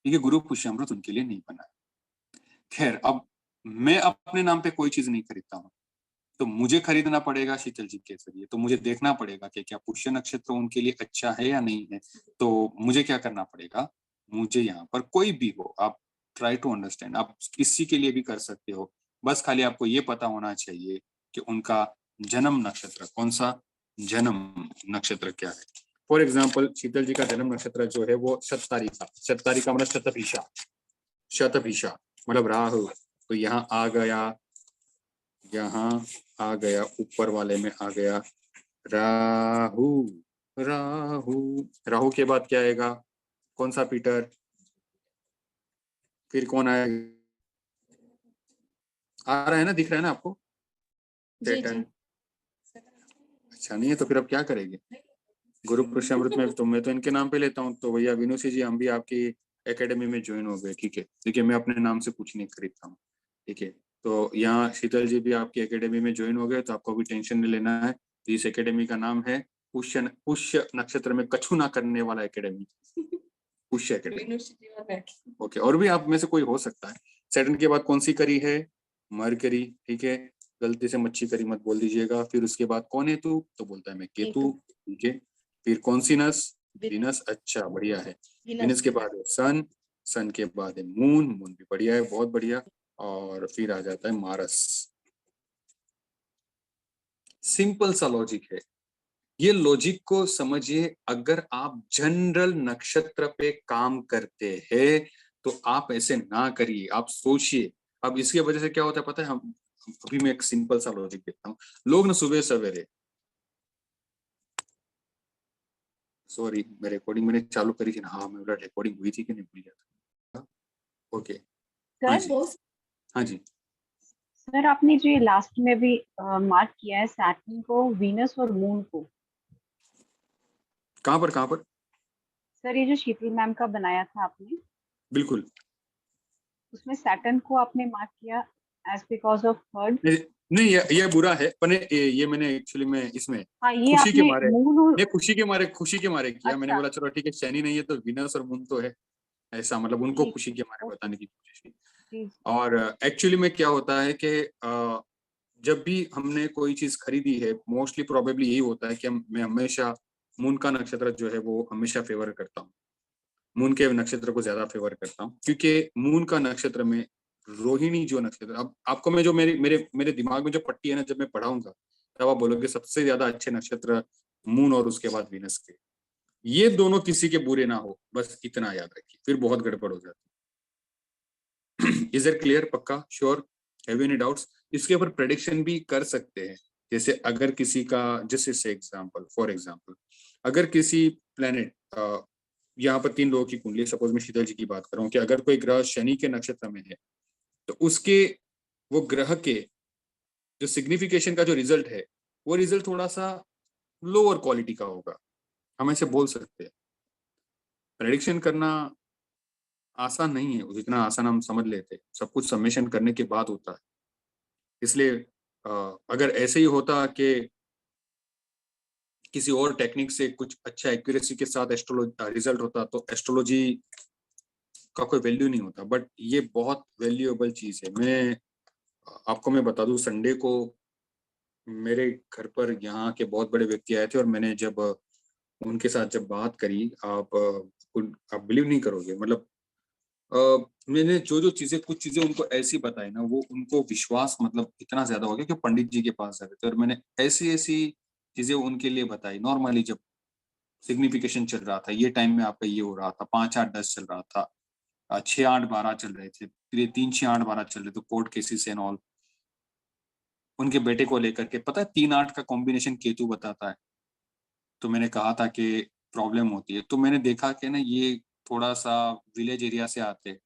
क्योंकि गुरु पुष्यामृत उनके लिए नहीं बना है। खैर, अब मैं अपने नाम पे कोई चीज नहीं खरीदता हूँ, तो मुझे खरीदना पड़ेगा शीतल जी के जरिए। तो मुझे देखना पड़ेगा कि क्या पुष्य नक्षत्र उनके लिए अच्छा है या नहीं है। तो मुझे क्या करना पड़ेगा, मुझे यहाँ पर कोई भी हो, आप ट्राई टू अंडरस्टैंड, आप किसी के लिए भी कर सकते हो, बस खाली आपको ये पता होना चाहिए कि उनका जन्म नक्षत्र कौन सा, जन्म नक्षत्र क्या है। फॉर एग्जाम्पल, शीतल जी का जन्म नक्षत्र जो है वो शततारिका, शततारिका मतलब शतभिषा, शतभिषा मतलब राहु। तो यहाँ आ गया, यहाँ आ गया, ऊपर वाले में आ गया राहु। राहु, राहु के बाद क्या आएगा, कौन सा पीटर, फिर कौन आएगा? आ रहा है ना, दिख रहा है ना आपको? सैटर्न। अच्छा नहीं है तो फिर अब क्या करेंगे? गुरु पुष्यामृत में तो मैं तो इनके नाम पे लेता हूँ। तो भैया विनोसी जी, हम भी आपकी एकेडमी में ज्वाइन हो गए, ठीक है? देखिए मैं अपने नाम से कुछ नहीं खरीदता हूँ, ठीक है? तो यहाँ शीतल जी भी आपकी एकेडमी में ज्वाइन हो गए, तो आपको भी टेंशन नहीं लेना है। इस एकेडमी का नाम है पुष्य नक्षत्र में कछु ना करने वाला एकेडमी, पुष्य एकेडमी। ओके, और भी आप में से कोई हो सकता है। सैटर्न के बाद कौन सी करी है? मरकरी, ठीक है? गलती से मच्छी करी मत बोल दीजिएगा। फिर उसके बाद कौन है तू, तो बोलता है मैं केतु, ठीक है? फिर कौन सी नस? विनस। अच्छा, बढ़िया है। विनस के बाद है सन, सन के बाद है मून, मून भी बढ़िया है, बहुत बढ़िया। और फिर आ जाता है मारस। सिंपल सा लॉजिक है, ये लॉजिक को समझिए। अगर आप जनरल नक्षत्र पे काम करते हैं तो आप ऐसे ना करिए, आप सोचिए। अब इसकी वजह से क्या होता है पता है? हम अभी मैं एक सिंपल सा लॉजिक देता हूँ। लोग ना सुबह सवेरे, सॉरी मैं रिकॉर्डिंग मैंने चालू करी थी ना, हाँ मैं रिकॉर्डिंग हुई थी कि नहीं, भूल गया था। ओके, हाँ जी, हाँ जी। सर आपने जो ये लास्ट में भी मार्क किया है सैटर्न को, वीनस और मून को, कहाँ पर, कहाँ पर? सर ये जो शीतल मैम का बनाया था आपने, बिल्कुल उसमें सैटर्न को आपने मार्क किया एज बिकॉज ऑफ थर्ड। नहीं, ये बुरा है, पर ये मैंने एक्चुअली में इसमें हाँ, ये खुशी के आपने मारे, मून और नहीं खुशी के मारे किया। मैंने अच्छा, बोला चलो ठीक है, शनि नहीं है तो विनस और मून तो है, ऐसा मतलब उनको ठीक, खुशी के मारे ओके, बताने की कोशिश की। जी, और एक्चुअली में क्या होता है कि जब भी हमने कोई चीज खरीदी है, मोस्टली प्रोबेबली यही होता है कि मैं हमेशा मून का नक्षत्र जो है वो हमेशा फेवर करता हूँ, मून के नक्षत्र को ज्यादा फेवर करता हूँ, क्योंकि मून का नक्षत्र में रोहिणी जो नक्षत्र, अब आपको मैं जो मेरे मेरे मेरे दिमाग में जो पट्टी है ना, जब मैं पढ़ाऊंगा तब आप बोलोगे सबसे ज्यादा अच्छे नक्षत्र मून और उसके बाद वीनस के। ये दोनों किसी के बुरे ना हो, बस इतना याद रखिए, फिर बहुत गड़बड़ हो जाती है। Is it clear? पक्का? श्योर? Have any doubts? इसके ऊपर प्रेडिक्शन भी कर सकते हैं। जैसे अगर किसी का, जैसे से एग्जांपल, फॉर एग्जांपल अगर किसी प्लेनेट, यहाँ पर 3 लोगों की कुंडली, सपोज मैं शीतल जी की बात कर रहा हूँ, कि अगर कोई ग्रह शनि के नक्षत्र में है तो उसके, वो ग्रह के जो सिग्निफिकेशन का जो रिजल्ट है, वो रिजल्ट थोड़ा सा लोअर क्वालिटी का होगा, हम ऐसे बोल सकते हैं। प्रेडिक्शन करना आसान नहीं है, जितना आसान हम समझ लेते, सब कुछ सबमिशन करने के बाद होता है। इसलिए अगर ऐसे ही होता कि किसी और टेक्निक से कुछ अच्छा एक्यूरेसी के साथ एस्ट्रोलॉजी रिजल्ट होता, तो एस्ट्रोलॉजी का कोई वैल्यू नहीं होता। बट ये बहुत वैल्यूएबल चीज है। मैं बता दूं, संडे को मेरे घर पर यहाँ के बहुत बड़े व्यक्ति आए थे, और मैंने जब उनके साथ जब बात करी, आप आप बिलीव नहीं करोगे, मतलब मैंने जो चीजें, कुछ चीजें उनको ऐसी बताई ना, वो उनको विश्वास मतलब इतना ज्यादा हो गया कि पंडित जी के पास जा रहे थे, और मैंने ऐसी ऐसी चीजें उनके लिए बताई। नॉर्मली जब सिग्निफिकेशन चल रहा था, ये टाइम में आपका ये हो रहा था, 5, 8, 10 चल रहा था, 6, 8, 12 चल रहे थे, फिर ये 3, 6, 8, 12 चल रहे थे, कोर्ट केसेस एंड ऑल। उनके बेटे को लेकर के, पता है 3, 8 का कॉम्बिनेशन केतु बताता है। तो मैंने कहा था कि प्रॉब्लम होती है, तो मैंने देखा कि ना ये थोड़ा सा विलेज एरिया से आते हैं।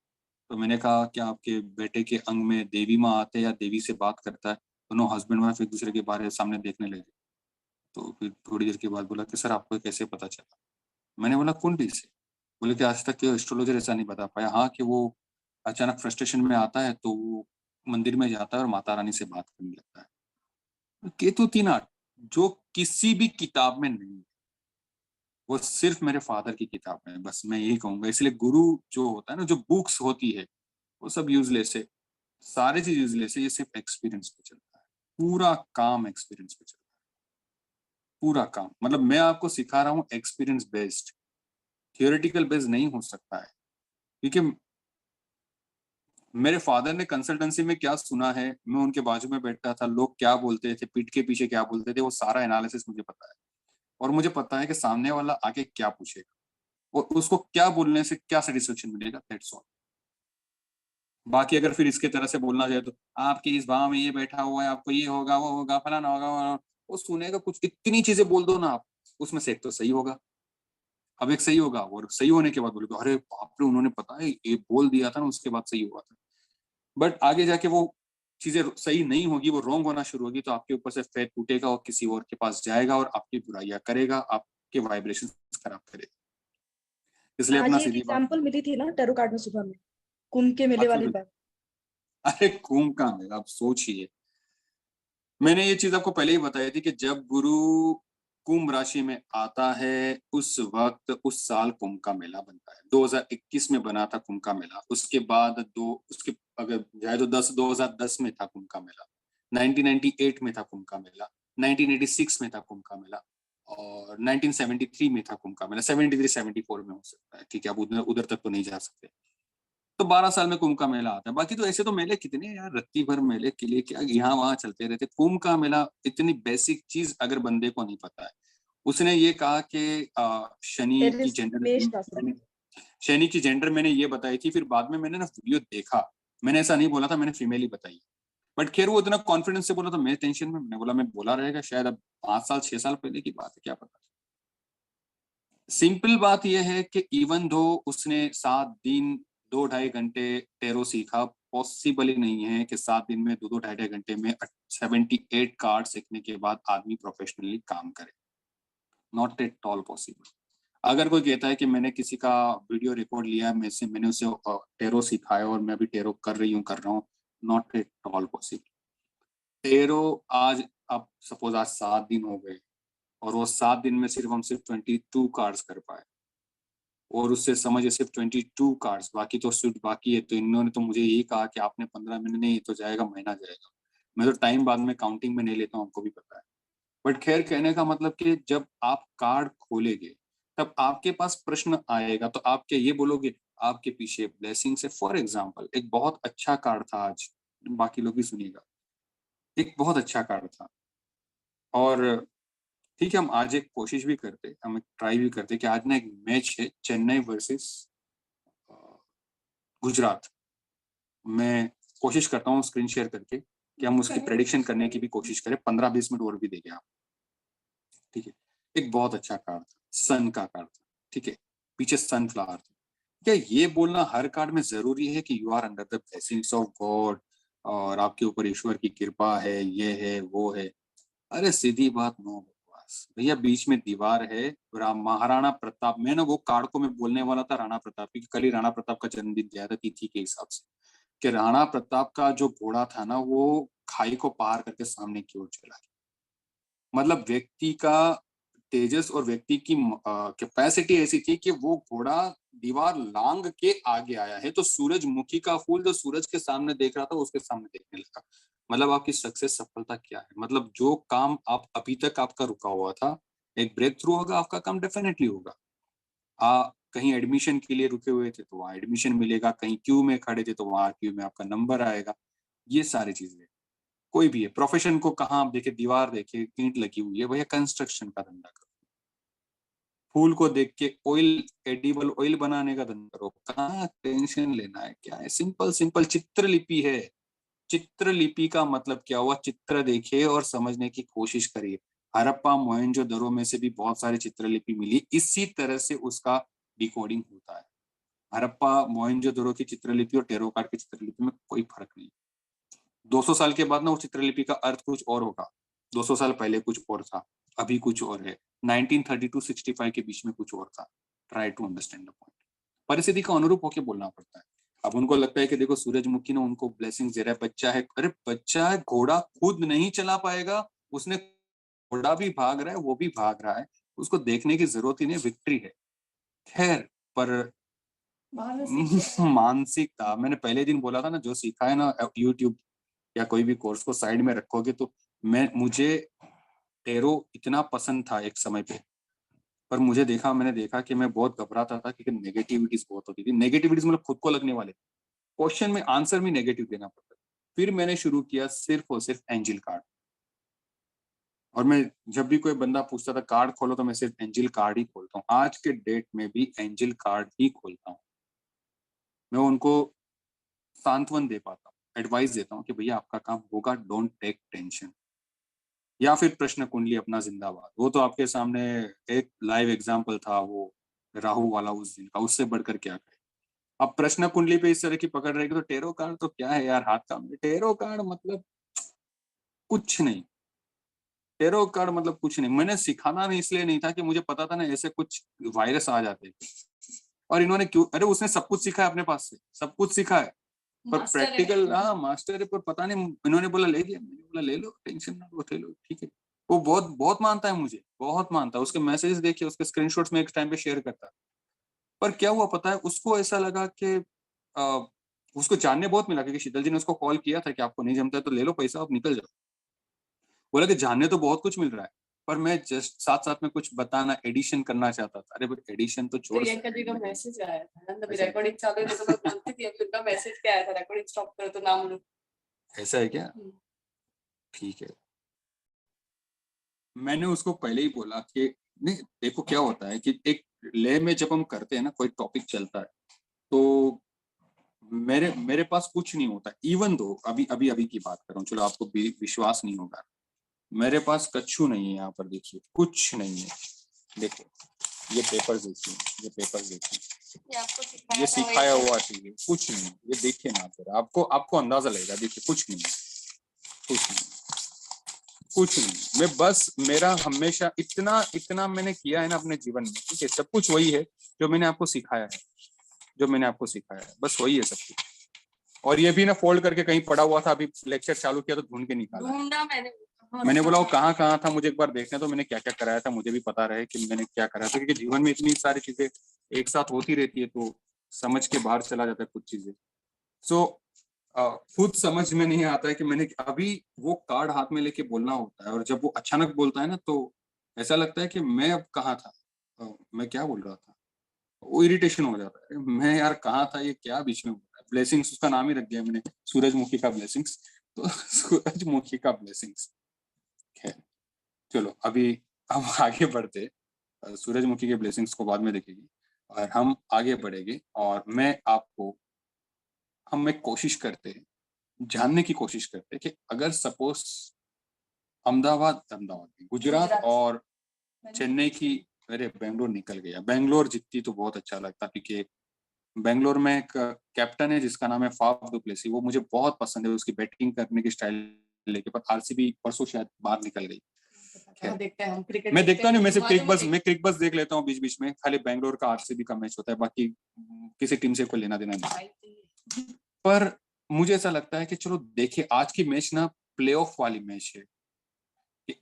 तो मैंने कहा कि आपके बेटे के अंग में देवी माँ आते हैं या देवी से बात करता है? दोनों हस्बैंड वाइफ एक दूसरे के बारे सामने देखने लगे। तो फिर थोड़ी देर के बाद बोला कि सर आपको कैसे पता चला? मैंने बोला कुंडली से। बोले कि आज तक एस्ट्रोलॉजर ऐसा नहीं बता पाया। हाँ, कि वो अचानक फ्रस्ट्रेशन में आता है तो वो मंदिर में जाता है और माता रानी से बात करने लगता है। केतु 3, 8 जो किसी भी किताब में नहीं है, वो सिर्फ मेरे फादर की किताब में है। बस मैं यही कहूंगा। इसलिए गुरु जो होता है ना, जो बुक्स होती है, वो सब यूजलेस है। सारी चीज यूजलेस है। ये सिर्फ एक्सपीरियंस पे चलता है। पूरा काम एक्सपीरियंस पे चलता है। पूरा काम मतलब मैं आपको सिखा रहा हूँ एक्सपीरियंस बेस्ड, थियोरेटिकल बेस्ड नहीं हो सकता है। क्योंकि मेरे फादर ने कंसल्टेंसी में क्या सुना है, मैं उनके बाजू में बैठा था, लोग क्या बोलते थे, पीठ के पीछे क्या बोलते थे, वो सारा एनालिसिस मुझे पता है। और मुझे पता है कि सामने वाला आके क्या पूछेगा और उसको क्या बोलने से क्या सेटिस्फेक्शन मिलेगा, दैट्स ऑल। बाकी अगर फिर इसके तरह से बोलना जाए तो आपके इस भाव में ये बैठा हुआ है, आपको ये होगा, वो होगा, फलाना होगा, वो सुनेगा कुछ। इतनी चीजें बोल दो ना आप, उसमें से एक तो सही होगा। अब एक सही होगा और सही होने के बाद बोलेगा अरे बाप रे, उन्होंने पता है ये बोल दिया था ना, उसके बाद सही हुआ था। बट आगे जाके वो चीजें सही नहीं होगी, वो रॉन्ग होना शुरू होगी, तो आपके ऊपर से फेथ टूटेगा और किसी और के पास जाएगा और आपकी बुराइयां करेगा, आपके वाइब्रेशन खराब करेगा। इसलिए आज अपना ही एक सीधी बात। एग्जांपल मिली थी ना टैरो कार्ड में सुबह में, कुंभ के मेले वाली बात। अरे कुंभ का मेला, आप सोचिए। मैंने ये चीज आपको पहले ही बताई थी कि जब गुरु कुंभ राशि में आता है, उस वक्त उस साल कुंभ का मेला बनता है। 2021 में बना था कुंभ का मेला। उसके बाद उसके अगर जाए तो 2010 में था कुंभ का मेला, 1998 में था कुंभ का मेला, 1986 में था कुंभ का मेला, और 1973 में था कुंभ का मेला। 73, 74 में हो सकता है, ठीक है। अब उधर उधर तक तो नहीं जा सकते। तो 12 साल में कुंभ का मेला आता है। बाकी तो ऐसे तो मेले कितने यार, रत्ती भर मेले के लिए क्या यहाँ वहां चलते रहते। कुंभ का मेला इतनी बेसिक चीज अगर बंदे को नहीं पता है। उसने ये कहा कि शनि की मेष राशि। जेंडर, शनि की जेंडर मैंने ये बताई थी। फिर बाद में मैंने ना वीडियो देखा, मैंने ऐसा नहीं बोला था, मैंने फीमेल ही बताई। बट खैर वो इतना कॉन्फिडेंस से बोला तो मैं टेंशन में, मैंने बोला मैं बोला रहेगा शायद। अब 5 साल 6 साल पहले की बात है, क्या पता। सिंपल बात यह है कि इवन दो उसने 7 दिन 2-2.5 घंटे टेरो सीखा, पॉसिबल ही नहीं है कि 7 दिन में 2-2 2.5 घंटे में 78 कार्ड सीखने के बाद आदमी प्रोफेशनली काम करे। Not at all possible. अगर कोई कहता है कि मैंने किसी का वीडियो रिकॉर्ड लिया, मैंने उसे टेरो सिखाया और मैं अभी टेरो कर रहा हूँ, not at all possible. Tarot आज, अब सपोज आज 7 दिन हो गए और वो 7 दिन में हम सिर्फ 22 कार्ड्स कर पाए, और उससे समझिए सिर्फ 22 कार्ड्स, बाकी तो स्विफ्ट बाकी है। तो इन्होंने तो मुझे यही कहा कि आपने 15 मिनट नहीं, तो जाएगा महीना जाएगा। मैं तो टाइम बाद में काउंटिंग में नहीं लेता हूँ, आपको भी पता है। बट खैर, कहने का मतलब कि जब आप कार्ड खोलेंगे तब आपके पास प्रश्न आएगा, तो आप क्या ये बोलोगे आपके पीछे ब्लेसिंग्स है? फॉर एग्जाम्पल, एक बहुत अच्छा कार्ड था आज, बाकी लोग भी सुनिएगा। एक बहुत अच्छा कार्ड था, और ठीक है, हम आज एक कोशिश भी करते, हम एक ट्राई भी करते कि आज ना एक मैच है, चेन्नई वर्सेस गुजरात। मैं कोशिश करता हूँ स्क्रीन शेयर करके कि हम उसकी प्रेडिक्शन करने की भी कोशिश करें। 15-20 मिनट और भी देंगे आप, ठीक है। एक बहुत अच्छा कार्ड था, सन का कार्ड था, ठीक है, पीछे सनफ्लावर था। क्या ये बोलना हर कार्ड में जरूरी है कि you are under the blessings of God और आपके ऊपर ईश्वर की कृपा है, ये है वो है? अरे सीधी बात, नो बकवास भैया। बीच में दीवार है। महाराणा प्रताप, मैं ना वो कार्ड को मैं बोलने वाला था राणा प्रताप, क्योंकि कल ही राणा प्रताप का जन्मदिन गया था तिथि के हिसाब से, कि राणा प्रताप का जो घोड़ा था ना, वो खाई को पार करके सामने की ओर चला गया। मतलब व्यक्ति का तेजस और व्यक्ति की कैपेसिटी ऐसी थी कि वो घोड़ा दीवार लांग के आगे आया है। तो सूरजमुखी का फूल जो सूरज के सामने देख रहा था, उसके सामने देखने लगा। मतलब आपकी सक्सेस, सफलता क्या है? मतलब जो काम आप अभी तक आपका रुका हुआ था, एक ब्रेक थ्रू होगा, आपका काम डेफिनेटली होगा। कहीं एडमिशन के लिए रुके हुए थे तो वहाँ एडमिशन मिलेगा, कहीं क्यू में खड़े थे तो वहाँ क्यू में आपका नंबर आएगा। ये सारी चीजें, कोई भी है प्रोफेशन को, कहाँ आप देखे दीवार देखे ईंट लगी हुई है, भैया कंस्ट्रक्शन का धंधा करो। फूल को देख के ऑयल, एडिबल ऑयल बनाने का धंधा करो। कहाँ टेंशन लेना है, क्या है, सिंपल सिंपल चित्रलिपि है। चित्रलिपि का मतलब क्या हुआ, चित्र देखिए और समझने की कोशिश करिए। हड़प्पा मोहनजोदड़ो में से भी बहुत सारी चित्रलिपि मिली, इसी तरह से उसका डिकोडिंग होता है। हड़प्पा मोहनजोदड़ो की चित्रलिपि और टेरो कार्ड की चित्रलिपि में कोई फर्क नहीं। 200 साल के बाद ना उस चित्रलिपि का अर्थ कुछ और होगा, 200 साल पहले कुछ और था, अभी कुछ और है, 1930 to 65 के बीच में कुछ और था। Try to understand the point. परिस्थिति का अनुरूप होकर बोलना पड़ता है। अब उनको लगता है कि देखो सूरजमुखी ने उनको ब्लेसिंग दे रहा है, बच्चा है, अरे बच्चा है, घोड़ा खुद नहीं चला पाएगा, उसने, घोड़ा भी भाग रहा है, वो भी भाग रहा है, उसको देखने की जरूरत ही नहीं, विक्ट्री है। खैर, पर मानसिकता, मैंने पहले दिन बोला था ना, जो सीखा है ना यूट्यूब या कोई भी कोर्स को साइड में रखोगे तो मुझे टेरो इतना पसंद था एक समय पे, पर मैंने देखा कि मैं बहुत घबराता था क्योंकि नेगेटिविटीज बहुत होती थी। नेगेटिविटीज मतलब खुद को लगने वाले क्वेश्चन में आंसर में नेगेटिव देना पड़ता है। फिर मैंने शुरू किया सिर्फ और सिर्फ एंजल कार्ड, और मैं जब भी कोई बंदा पूछता था कार्ड खोलो तो मैं सिर्फ एंजल कार्ड ही खोलता हूँ। आज के डेट में भी एंजल कार्ड ही खोलता हूँ। मैं उनको सांत्वन दे पाता हूँ, एडवाइस देता हूँ कि भैया आपका काम होगा, डोंट टेक टेंशन। या फिर प्रश्न कुंडली अपना जिंदाबाद, वो तो आपके सामने एक लाइव एग्जाम्पल था, वो राहु वाला उस दिन का, उससे बढ़कर क्या कहे। अब प्रश्न कुंडली पे इस तरह की पकड़ रहेगी तो टेरो कार्ड तो क्या है यार, हाथ का टेरो कार्ड मतलब कुछ नहीं। टेरो कार्ड मतलब कुछ नहीं। मैंने सिखाना नहीं इसलिए नहीं था कि मुझे पता था ना ऐसे कुछ वायरस आ जाते, और इन्होंने क्यों, अरे उसने सब कुछ सीखा है अपने पास से, सब कुछ सीखा है, पर प्रैक्टिकल, हाँ मास्टर है, पर पता नहीं, इन्होंने बोला ले लिया, मैंने बोला ले लो, टेंशन ना लो, ले लो, ठीक है। वो बहुत बहुत मानता है मुझे, बहुत मानता है। उसके मैसेज देखिए, उसके स्क्रीनशॉट्स में एक टाइम पे शेयर करता है। पर क्या हुआ पता है, उसको ऐसा लगा कि उसको जानने बहुत मिला, क्योंकि शीतल जी ने उसको कॉल किया था कि आपको नहीं जमता है तो ले लो पैसा, आप निकल जाओ। बोला कि जानने तो बहुत कुछ मिल रहा है, पर मैं जस्ट साथ साथ में कुछ बताना, एडिशन करना चाहता था। अरे एडिशन तो छोड़, प्रियंका जी का मैसेज आया था ना, अभी रिकॉर्डिंग चालू है तो मैं बोलती थी, अभी उनका मैसेज क्या आया था, रिकॉर्डिंग स्टॉप करो तो नाम लो। ऐसा है क्या? ठीक है। मैंने उसको पहले ही बोला कि नहीं, देखो क्या होता है कि एक ले में जब हम करते हैं ना, कोई टॉपिक चलता है तो मेरे पास कुछ नहीं होता। इवन दो अभी की बात कर रहा हूँ, चलो आपको विश्वास नहीं होगा, मेरे पास कच्छू नहीं है यहाँ पर, देखिए कुछ नहीं है। देखो ये पेपर्स देखिए, ये पेपर्स देखिए, ये सिखाया हुआ चीज है, कुछ नहीं। ये देखिए ना फिर आपको अंदाजा लगेगा। देखिए कुछ नहीं, कुछ नहीं, कुछ नहीं। मैं बस, मेरा हमेशा इतना मैंने किया है ना अपने जीवन में, ठीक है, सब कुछ वही है जो मैंने आपको सिखाया है, जो मैंने आपको सिखाया है, बस वही है सब कुछ। और ये भी ना फोल्ड करके कहीं पड़ा हुआ था, अभी लेक्चर चालू किया तो ढूंढ के निकाला। ढूंढा मैंने बोला वो कहाँ था, मुझे एक बार देखने तो, मैंने क्या क्या कराया था, मुझे भी पता रहे कि मैंने क्या कराया था, क्योंकि जीवन में इतनी सारी चीजें एक साथ होती रहती है तो समझ के बाहर चला जाता है कुछ चीजें। सो खुद समझ में नहीं आता है कि मैंने अभी वो कार्ड हाथ में लेके बोलना होता है, और जब वो अचानक बोलता है ना तो ऐसा लगता है कि मैं अब कहाँ था, मैं क्या बोल रहा था, वो इरिटेशन हो जाता है, मैं यार कहाँ था, ये क्या बीच में बोल रहा है। ब्लेसिंग्स उसका नाम ही रख दिया मैंने, सूरजमुखी का ब्लेसिंग्स, तो सूरजमुखी का ब्लेसिंग्स। खैर चलो अभी हम आगे बढ़ते, सूरजमुखी के ब्लेसिंग्स को बाद में देखेंगे और हम आगे बढ़ेंगे। और हम एक कोशिश करते हैं, जानने की कोशिश करते हैं कि अगर सपोज अहमदाबाद गुजरात और चेन्नई की, अरे बेंगलोर निकल गया, बेंगलोर जीतती तो बहुत अच्छा लगता, क्योंकि बेंगलोर में एक कैप्टन है जिसका नाम है फाफ डु प्लेसी, वो मुझे बहुत पसंद है, उसकी बैटिंग करने की स्टाइल लेके। पर आरसीबी परसों शायद बाहर निकल गई। देखते हैं हम क्रिकेट, मैं देखता नहीं, मैं क्रिक बस देख लेता हूँ बीच बीच में, खाली बेंगलोर का आरसीबी का मैच होता है, बाकी किसी टीम से कोई लेना देना नहीं। पर मुझे ऐसा लगता है कि चलो देखिए, आज की मैच ना प्ले ऑफ वाली मैच है,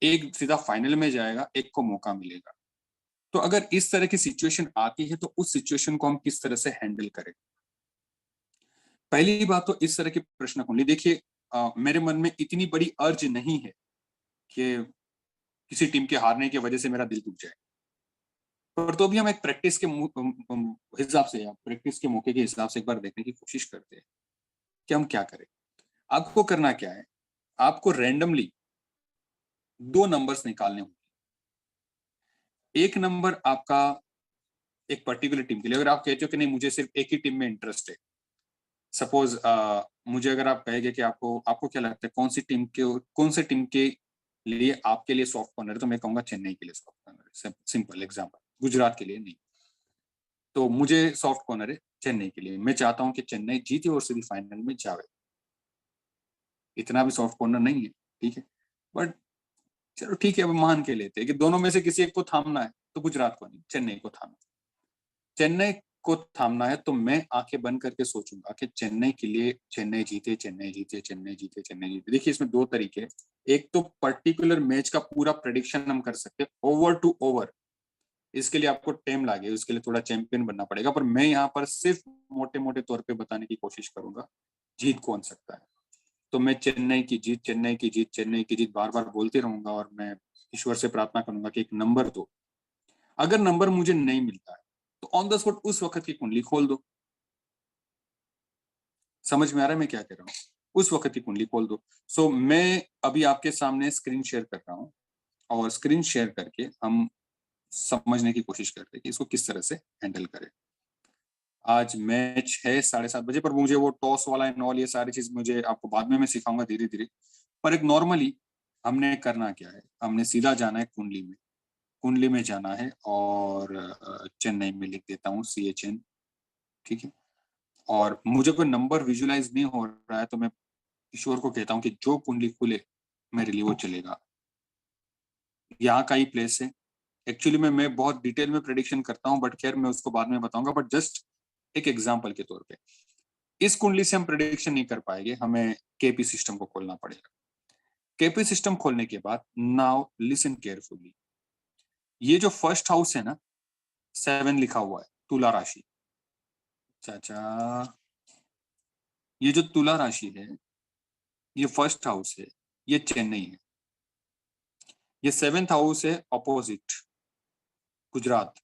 एक सीधा फाइनल में जाएगा, एक को मौका मिलेगा। तो अगर इस तरह की सिचुएशन आती है तो उस सिचुएशन को हम किस तरह से हैंडल करें। पहली बात तो इस तरह की प्रश्न कुंडली देखिए, मेरे मन में इतनी बड़ी अर्ज नहीं है कि किसी टीम के हारने की वजह से मेरा दिल टूट जाए। पर तो भी हम एक प्रैक्टिस के हिसाब से या प्रैक्टिस के मौके के हिसाब से एक बार देखने की कोशिश करते हैं कि हम क्या करें। आपको करना क्या है, आपको रैंडमली 2 नंबर्स निकालने होंगे। एक नंबर आपका एक पर्टिकुलर टीम के लिए, अगर आप कहते हो कि नहीं मुझे सिर्फ एक ही टीम में इंटरेस्ट है, सपोज मुझे अगर आप कहेंगे कि आपको क्या लगता है कौन से टीम के लिए आपके लिए सॉफ्ट कॉर्नर है, तो मैं कहूंगा चेन्नई के लिए सॉफ्ट कॉर्नर है। सिंपल एग्जांपल, गुजरात के लिए नहीं। तो मुझे सॉफ्ट कॉर्नर है चेन्नई के लिए, मैं चाहता हूं कि चेन्नई जीते और सीधी फाइनल में जावे। इतना भी सॉफ्ट कॉर्नर नहीं है, ठीक है, बट चलो ठीक है, अब मान के लेते हैं कि दोनों में से किसी एक को थामना है, तो गुजरात को नहीं, चेन्नई को थामना। चेन्नई को थामना है तो मैं आंखें बंद करके सोचूंगा कि चेन्नई के लिए चेन्नई जीते, चेन्नई जीते, चेन्नई जीते, चेन्नई जीते। देखिए इसमें 2 तरीके, एक तो पर्टिकुलर मैच का पूरा प्रेडिक्शन हम कर सकते हैं ओवर टू ओवर, इसके लिए आपको टाइम लगे, उसके लिए थोड़ा चैंपियन बनना पड़ेगा, पर मैं यहाँ पर सिर्फ मोटे मोटे तौर पे बताने की कोशिश करूंगा जीत कौन सकता है। तो मैं चेन्नई की जीत, चेन्नई की जीत, चेन्नई की जीत बार बार बोलते रहूंगा और मैं ईश्वर से प्रार्थना करूंगा कि एक नंबर दो। अगर नंबर मुझे नहीं मिलता है तो ऑन द स्पॉट उस वक्त की कुंडली खोल दो। समझ में आ रहा है मैं क्या कह रहा हूँ? उस वक्त की कुंडली खोल दो। सो मैं अभी आपके सामने स्क्रीन शेयर कर रहा हूँ और स्क्रीन शेयर करके हम समझने की कोशिश करते हैं कि इसको किस तरह से हैंडल करें। आज मैच है 7:30 बजे, पर मुझे वो टॉस वाला एंड ऑल ये सारी चीज मुझे आपको बाद में मैं सिखाऊंगा धीरे धीरे। पर एक नॉर्मली हमने करना क्या है, हमने सीधा जाना है कुंडली में जाना है और चेन्नई में लिख देता हूँ CHN, ठीक है। और मुझे कोई नंबर विजुलाइज नहीं हो रहा है तो मैं ईश्वर को कहता हूँ कि जो कुंडली खुले मेरे लिए वो चलेगा। यहाँ का ही प्लेस है एक्चुअली में, मैं बहुत डिटेल में प्रेडिक्शन करता हूँ, बट खैर मैं उसको बाद में बताऊंगा, बट जस्ट एक एग्जांपल के तौर पे इस कुंडली से हम प्रेडिक्शन नहीं कर पाएंगे, हमें KP सिस्टम को खोलना पड़ेगा। KP सिस्टम खोलने के बाद नाउ लिसन केयरफुली, ये जो फर्स्ट हाउस है ना 7 लिखा हुआ है, तुला राशि, चाचा ये जो तुला राशि है ये फर्स्ट हाउस है, ये चेन्नई है। ये 7th हाउस है ऑपोजिट, गुजरात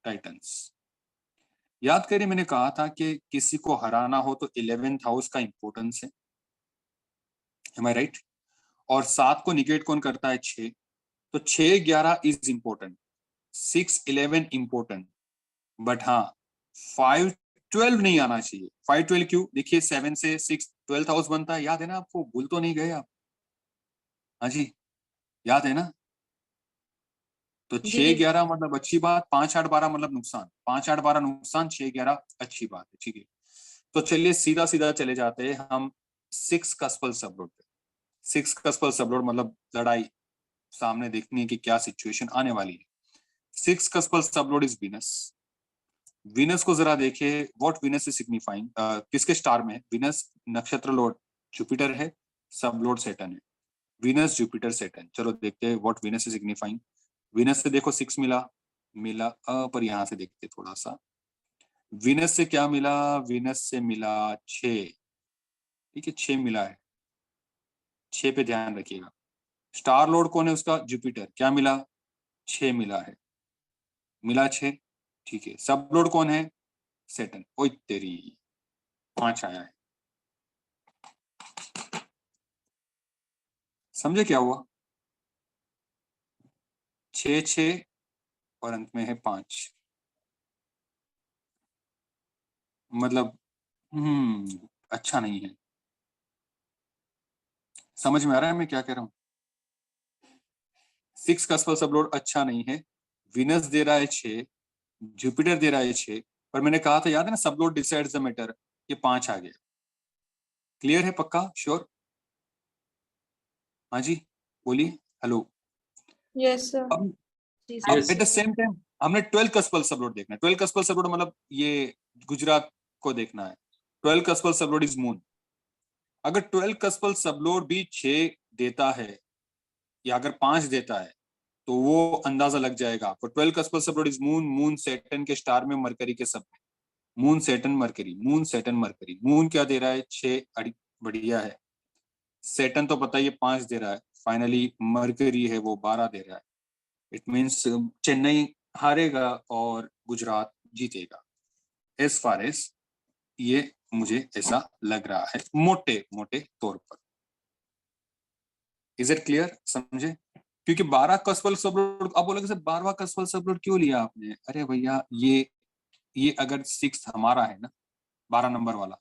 टाइटंस। याद करिए मैंने कहा था कि किसी को हराना हो तो 11th हाउस का इंपॉर्टेंस है, am I right? और 7 को निगेट कौन करता है? 6, तो 6-11 इज इंपॉर्टेंट, 6-11 इंपॉर्टेंट, बट हाँ 5-12 नहीं आना चाहिए। 5-12 क्यों? देखिए 7 से 6 12th हाउस बनता है, याद है ना आपको? भूल तो नहीं गए आप? हाँ जी, याद है ना? तो 6-11 मतलब अच्छी बात, 5-8-12 मतलब नुकसान, 5-8-12 नुकसान, 6-11 अच्छी बात है, ठीक है। तो चलिए सीधा सीधा चले जाते हैं हम 6 कस्पल सबलोड पे। 6 कस्पल सबलोड मतलब लड़ाई, सामने देखनी है कि क्या सिचुएशन आने वाली है। 6 कस्पल सबलोड इज वीनस। वीनस को जरा देखिए, व्हाट वीनस इज सिग्निफाइंग, किसके स्टार में है? वीनस नक्षत्र लॉर्ड जुपिटर है, सबलोड सैटर्न है, वीनस जुपिटर सैटर्न। चलो देखते हैं what Venus is signifying. Venus से देखो 6 मिला पर यहाँ से देखते थोड़ा सा, वीनस से क्या मिला? वीनस से मिला 6, ठीक है, 6 मिला है, 6 पे ध्यान रखिएगा। स्टार लॉर्ड कौन है उसका? जुपिटर, क्या मिला? 6 मिला है, मिला 6, ठीक है। सब लॉर्ड कौन है? सैटर्न। ओए तेरी, 5 आया है। समझे क्या हुआ? 6 और अंत में है 5, मतलब अच्छा नहीं है। समझ में आ रहा है मैं क्या कह रहा हूँ? 6 कस्पल सबलोड अच्छा नहीं है, वीनस दे रहा है 6, जुपिटर दे रहा है 6, पर मैंने कहा था याद है ना, सबलोड डिसाइड्स द मैटर, ये 5 आ गया। क्लियर है? पक्का? श्योर? हाँ जी बोलिए, हेलो। Yes, sir. अब Yes. At the same time हमने 12 कस्पल सबलोड देखना है। 12 कस्पल सबलोड मतलब ये गुजरात को देखना है। 12 कस्पल सबलोड इज मून। अगर 12 कस्पल सबलोड भी 6 देता है या अगर 5 देता है तो वो अंदाजा लग जाएगा आपको। 12 cuspal sublord is moon, moon Saturn के स्टार में, मरकरी के सब में, moon Saturn Mercury, moon Saturn Mercury. Moon क्या दे रहा है? 6, बढ़िया है। सैटर्न तो पता ही है 5 दे रहा है, फाइनली मरकरी है वो 12 दे रहा है। इट मीन्स चेन्नई हारेगा और गुजरात जीतेगा, एज फार एज ये मुझे ऐसा लग रहा है मोटे मोटे तौर पर। Is it clear? समझे? क्योंकि 12 कस्बल सब रोड, आप बोलोगे सर 12वां कस्बल सब रोड क्यों लिया आपने? अरे भैया ये अगर 6 हमारा है ना, 12 नंबर वाला,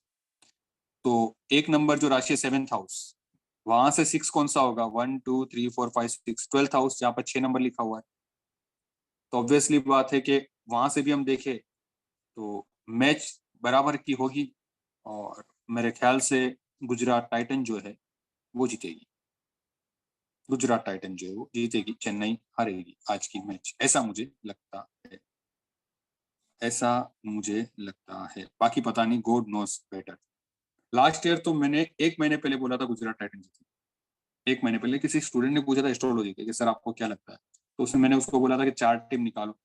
तो एक नंबर जो राशि है 7th हाउस, वहां से 6 कौन सा होगा? 1 2 3 4 5 6, 12th हाउस जहाँ पर 6 नंबर लिखा हुआ है। तो ऑब्वियसली बात है कि वहां से भी हम देखें तो मैच बराबर की होगी और मेरे ख्याल से गुजरात टाइटन जो है वो जीतेगी। गुजरात टाइटन जो है वो जीतेगी, चेन्नई हारेगी आज की मैच, ऐसा मुझे लगता है, ऐसा मुझे लगता है। बाकी पता नहीं, God knows better. Last year तो मैंने 1 महीने पहले बोला था गुजरात टाइटन जीतेगी। 1 महीने पहले किसी स्टूडेंट ने पूछा था एस्ट्रोलॉजी के कि सर आपको क्या लगता है, तो उसमें मैंने उसको बोला था कि 4 टीम निकालो।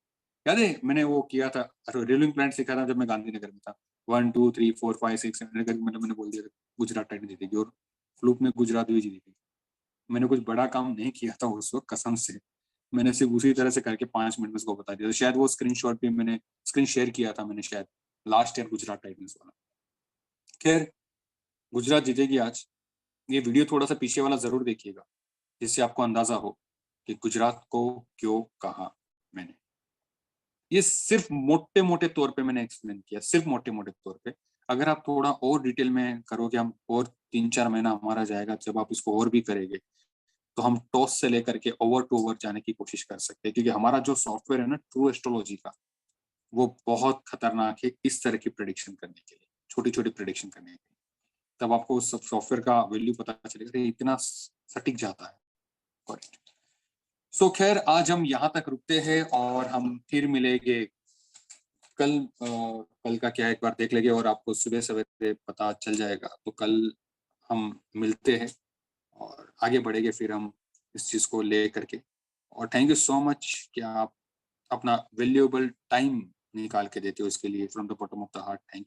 याद है मैंने वो किया था, रोलिंग प्लांट सीखा था जब मैं गांधीनगर में था। 1 2 3 4 5 6 7 मतलब मैंने बोल दिया था गुजरात टाइटन जीतेगी और फ्लूक में गुजरात भी जीतेगी। मैंने कुछ बड़ा काम नहीं किया था उस वक्त, कसम से। मैंने सिर्फ उसी तरह से करके 5 मिनट में उसको बता दिया था। शायद वो स्क्रीनशॉट भी मैंने स्क्रीन शेयर किया था मैंने शायद लास्ट ईयर गुजरात टाइटंस वाला। खैर गुजरात जीतेगी आज। ये वीडियो थोड़ा सा पीछे वाला जरूर देखिएगा जिससे आपको अंदाजा हो कि गुजरात को क्यों कहा मैंने। ये सिर्फ मोटे मोटे तौर पे मैंने एक्सप्लेन किया, सिर्फ मोटे मोटे तौर पे। अगर आप थोड़ा और डिटेल में करोगे, हम और 3-4 महीना हमारा जाएगा जब आप इसको और भी करेंगे, तो हम टॉस से लेकर के ओवर टू ओवर जाने की कोशिश कर सकते हैं। क्योंकि हमारा जो सॉफ्टवेयर है ना ट्रू एस्ट्रोलॉजी का, वो बहुत खतरनाक है इस तरह की प्रेडिक्शन करने के लिए, छोटी छोटी प्रेडिक्शन करने के लिए। तब आपको उस सॉफ्टवेयर का वैल्यू पता चलेगा, इतना सटीक जाता है। करेक्ट। सो खैर आज हम यहाँ तक रुकते हैं और हम फिर मिलेंगे कल। कल का क्या एक बार देख लेंगे और आपको सुबह सवेरे पता चल जाएगा। तो कल हम मिलते हैं और आगे बढ़ेंगे फिर हम इस चीज को ले करके। और थैंक यू सो मच कि आप अपना वैल्यूएबल टाइम निकाल के देते हो इसके लिए, from the bottom of the heart thank you.